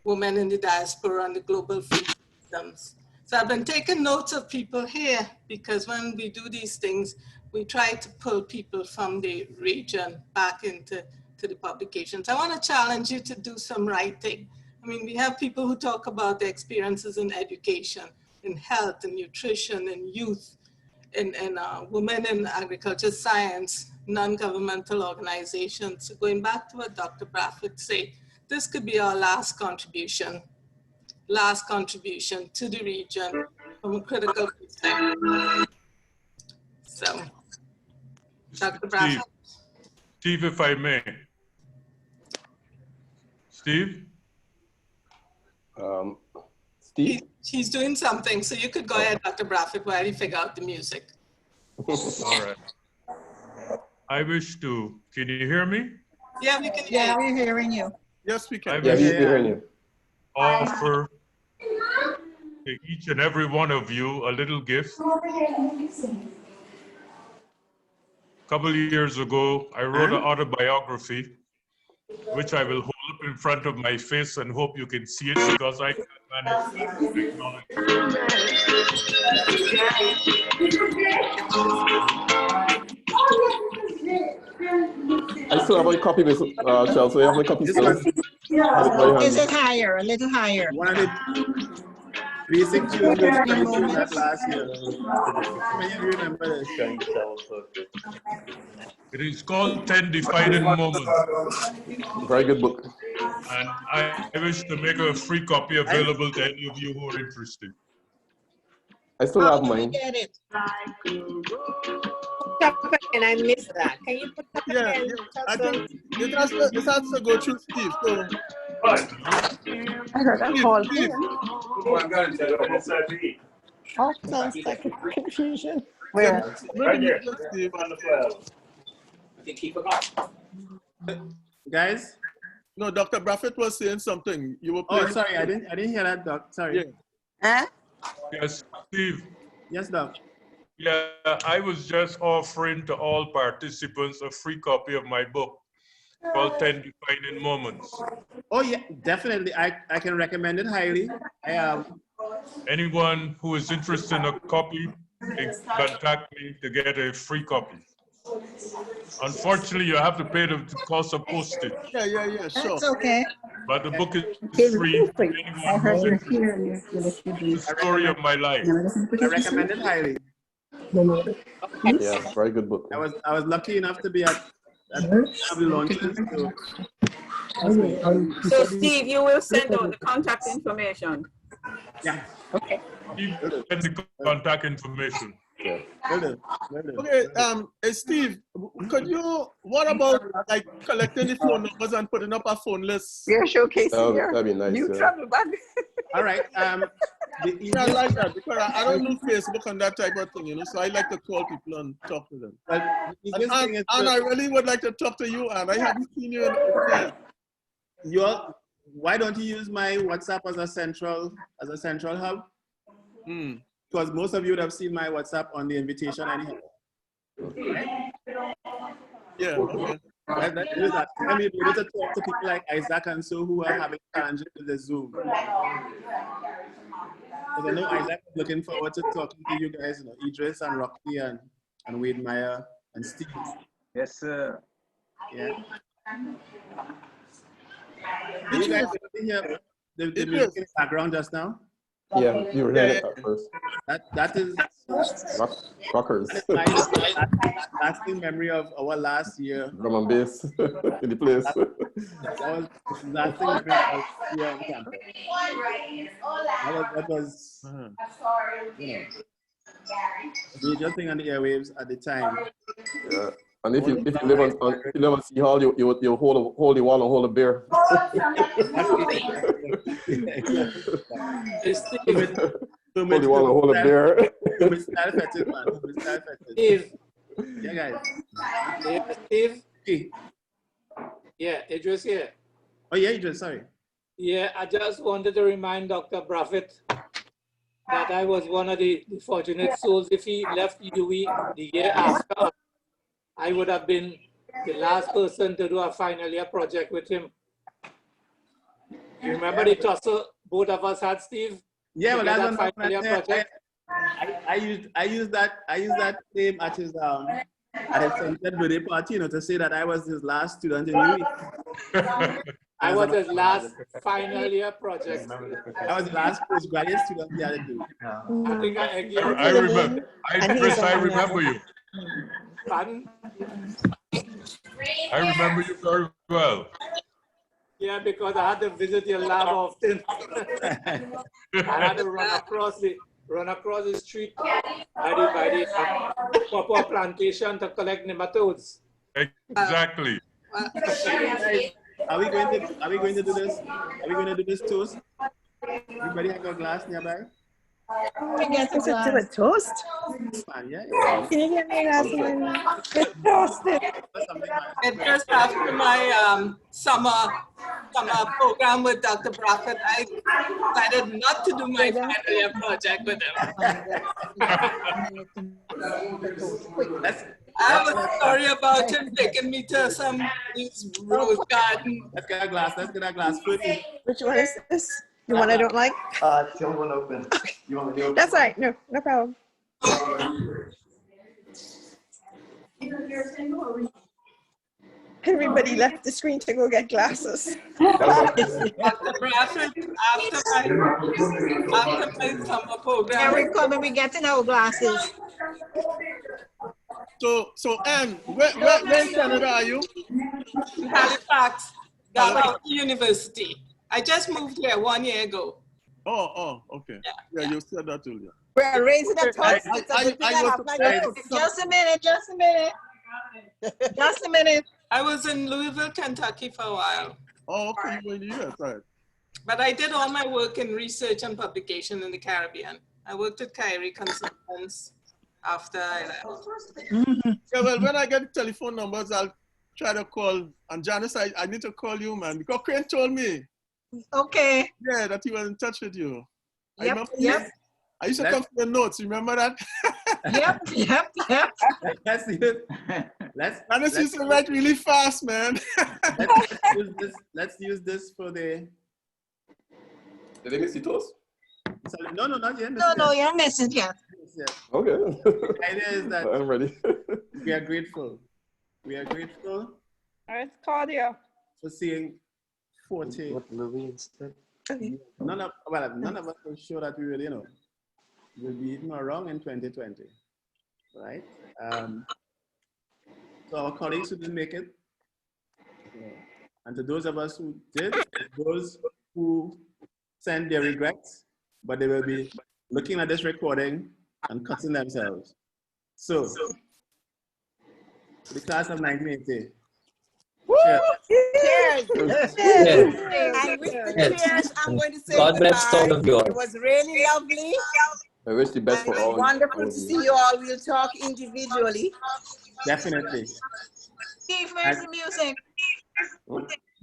Women in the Diaspora and the Global Food Systems. So I've been taking notes of people here because when we do these things, we try to pull people from the region back into the publications. I want to challenge you to do some writing. I mean, we have people who talk about their experiences in education, in health, and nutrition, and youth, and women in agriculture science, non-governmental organizations. So going back to what Dr. Bradford said, this could be our last contribution to the region from a critical perspective. So, Dr. Bradford. Steve, if I may. Steve? Steve? He's doing something, so you could go ahead, Dr. Bradford, while you figure out the music. All right. I wish to, can you hear me? Yeah, we can hear you. Yeah, we're hearing you. Yes, we can. Yeah, we're hearing you. Offer to each and every one of you a little gift. A couple of years ago, I wrote an autobiography, which I will hold up in front of my face and hope you can see it because I can't manage that I still have a copy, Miss Shell, so you have a copy still? Is it higher, a little higher? One of the basic tunes that last year. Can you remember this? It is called 10 Defining Moments. Very good book. And I wish to make a free copy available to any of you who are interested. I still have mine. Get it. And I missed that. Can you put that again? I think it has to go through Steve. So. I heard that call. Oh, sounds like a confusion. Where? Right there. Steve on the file. Guys? No, Dr. Bradford was saying something. You were playing. Oh, sorry, I didn't hear that, Doc. Sorry. Yeah. Yes, Steve. Yes, Doc. Yeah, I was just offering to all participants a free copy of my book called 10 Defining Moments. Oh, yeah, definitely. I can recommend it highly. Anyone who is interested in a copy, can contact me to get a free copy. Unfortunately, you have to pay the cost of postage. Yeah, sure. That's okay. But the book is free for anyone who's interested. The story of my life. I recommend it highly. Yeah, very good book. I was lucky enough to be at the launches. So Steve, you will send out the contact information. Yeah. Okay. Send the contact information. Yeah. Okay, hey Steve, could you, what about like collecting the phone numbers and putting up a phone list? We're showcasing your That'd be nice. new travel bag. All right. I like that because I don't do Facebook and that type of thing, you know, so I like to call people and talk to them. But and I really would like to talk to you, and I haven't seen you in years. Why don't you use my WhatsApp as a central hub? Because most of you would have seen my WhatsApp on the invitation anyhow. Right? Yeah, okay. Let me be able to talk to people like Isaac and so who are having challenges with the Zoom. Because I know Isaac is looking forward to talking to you guys, you know, Idris and Rocky and Wade Meyer and Steve. Yes, sir. Yeah. Did you guys hear the music in the background just now? Yeah, you were hearing it at first. That is Rockers. lasting memory of our last year. Drum and bass in the place. That was lasting memory of year on campus. That was you know, a major thing on the airwaves at the time. Yeah. And if you live on Sea Hall, you hold the wall and hold a beer. Hold the wall and hold a beer. Steve. Yeah, guys. Steve. Yeah, Idris here. Oh yeah, Idris, sorry. Yeah, I just wanted to remind Dr. Braffett that I was one of the fortunate souls. If he left UWI the year after, I would have been the last person to do a final year project with him. You remember the tussle both of us had, Steve? Yeah, well, that's that final year project. I used that name at his 70th birthday party, you know, to say that I was his last student in UWI. I was his last final year project. I was the last postgraduate student he had to do. I think I remember. I remember you. Pardon? I remember you very well. Yeah, because I had to visit your lab often. I had to run across the street by the pawpaw plantation to collect nematodes. Exactly. Are we going to do this? Are we going to do this toast? Everybody have a glass nearby? We get the glass. To a toast? Yeah. Can you get me a glass of toasted? And just after my summer program with Dr. Braffett, I decided not to do my final year project with him. I was sorry about him taking me to some rose garden. Let's get a glass. Let's get a glass. Which one is this? The one I don't like? It's the only one open. You want me to open? That's all right. No problem. Everybody left the screen to go get glasses. Dr. Braffett, after my summer program. Yeah, we're coming. We're getting our glasses. So Anne, where in Canada are you? Halifax, Galway University. I just moved here 1 year ago. Oh, okay. Yeah, you said that earlier. We're raising a toast. Just a minute. Just a minute. I was in Louisville, Kentucky for a while. Oh, okay, you were in the US, right. But I did all my work in research and publication in the Caribbean. I worked at Kyrie Consultants after I left. Yeah, well, when I get telephone numbers, I'll try to call. And Janice, I need to call you, man, because Crane told me. Okay. Yeah, that he was in touch with you. Yep. I used to come for the notes. Remember that? Yep. Janice used to write really fast, man. Let's use this for the. Did they miss the toast? No, not yet. No, you're missing yet. questions yet. Okay. The idea is that I'm ready. we are grateful. We are grateful All right, Claudia. for seeing 40. None of us were sure that we will, will be even around in 2020, right? So our colleagues who didn't make it, and to those of us who did, those who send their regrets, but they will be looking at this recording and cutting themselves. So, the class of 1980. Cheers. Cheers. And with the Yes. cheers, I'm going to say God bless goodbye. all of you all. It was really lovely. I wish the best And for it's all. wonderful to see you all. We'll talk individually. Definitely. Steve, where's the music?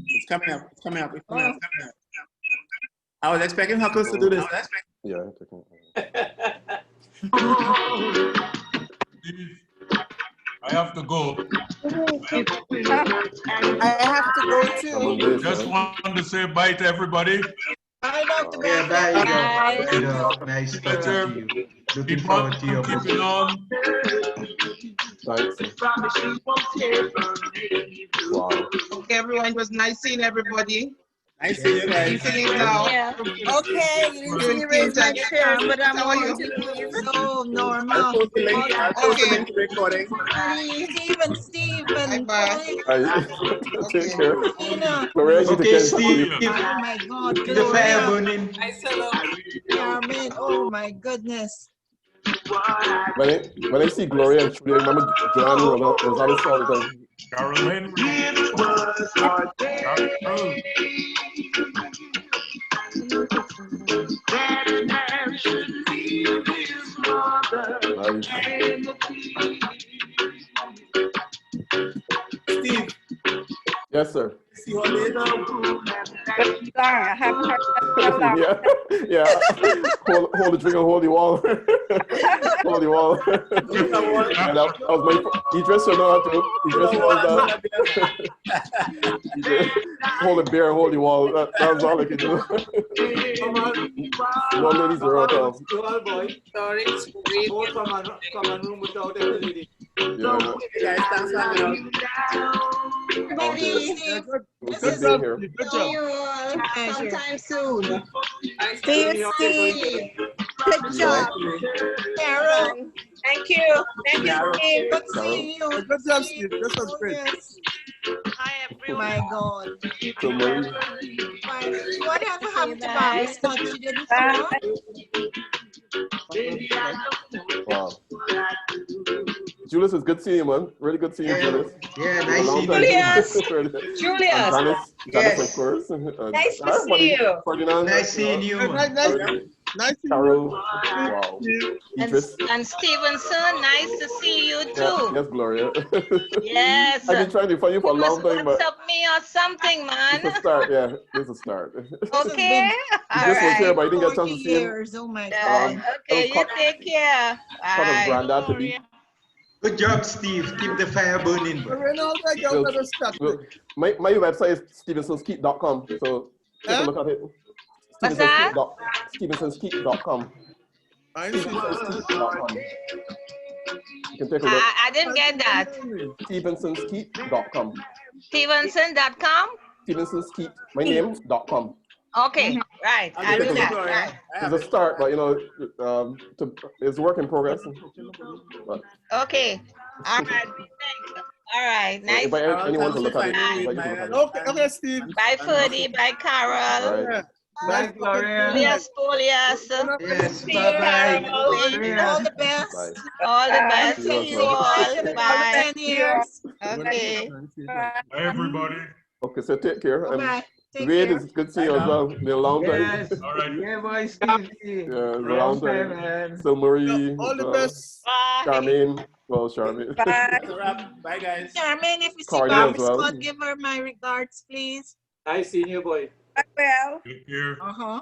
It's coming up. It's coming up. It's coming up. It's coming up. I was expecting Huckles to do this. Yeah. I have to go. I have to go too. Just want to say bye to everybody. Bye, Dr. Yeah, bye, Bye. Nice talking to you. Looking Keep forward on to your book. keeping on. Thanks. Wow. Okay, everyone, it was nice seeing everybody. Nice seeing you guys. Okay, you didn't see me raise my chairs, but I'm going to leave. No, Norma. I'll post the link. I'll post the link to the recording. Stephen. Take care. Tina. Gloria, you Okay, can Steve. Oh my God, Keep the fire Gloria. burning. Carmen, oh my goodness. When I see Gloria and Julia, I remember Joanne Rosales all the time. Carol Henry. Steve. Yes, sir. See you all later. I haven't heard that. Yeah. Hold the drink and hold the wall. Hold the wall. And that was my. Idris should know how to. Idris knows that. Hold the beer and hold the wall. That was all I could do. No ladies are out. Small boy. Sorry, Hold common room without any lady. Yeah. Guys, thanks for hanging out. Maybe Steve. Good being here. See you all sometime soon. Steve. Good job. Carol. Thank you. Thank you, Carol. Steve. Good seeing you. Good job, Steve. This was great. Yes. Hi, Oh everyone. my God. So Marie. Whatever happened to Bobby Scott? She didn't show up? Wow. Julius, it's good seeing you, man. Really good seeing you, Julius. Yeah, nice seeing you. Julius. Julius. And Janice, of course. Nice to see you. Ferdinand. Nice seeing you, man. Nice to Carol. Wow. Idris. And Stevenson, nice to see you too. Yeah, yes, Gloria. Yes. I've been trying to find you for a long time, but WhatsApp me or something, man. it's a start. Yeah, it's a start. Okay. All Idris was here, right. but I didn't get a chance to see him. Years. Oh my God. Okay, you take care. Cut his granddad to be. Good job, Steve. Keep the fire burning. My website is stevensonskeet.com, so take a look at it. What's that? Stevensonskeet.com. Stevensonskeet.com. You can take a look. I didn't get that. Stevensonskeet.com. Stevenson.com? Stevensonskeet, my name.com. Okay, right. I'll do that. Right. It's a start, but it's a work in progress. But Okay. All right. All right. Nice. invite anyone to look at it. Okay, Steve. Bye, Ferdy. Bye, Carol. Right. Bye, Gloria. Julius, Julius. Yes, Carol. bye-bye. All the best. Bye. All the best. See you See you all. Bye. 10 years. Okay. Bye, everybody. Okay, so take care. Bye. Take Wade, care. it's good to see you as well. Been a long time. Yes. All right. Yeah, boy, Steve. Yeah, it's a long time. Man. So Marie, All the best. Bye. Charmaine, well, Charmaine. Bye, guys. Charmaine, if you see Cardi Bobby as well. Scott, give her my regards, please. Nice seeing you, boy. Well. Take care. Uh-huh.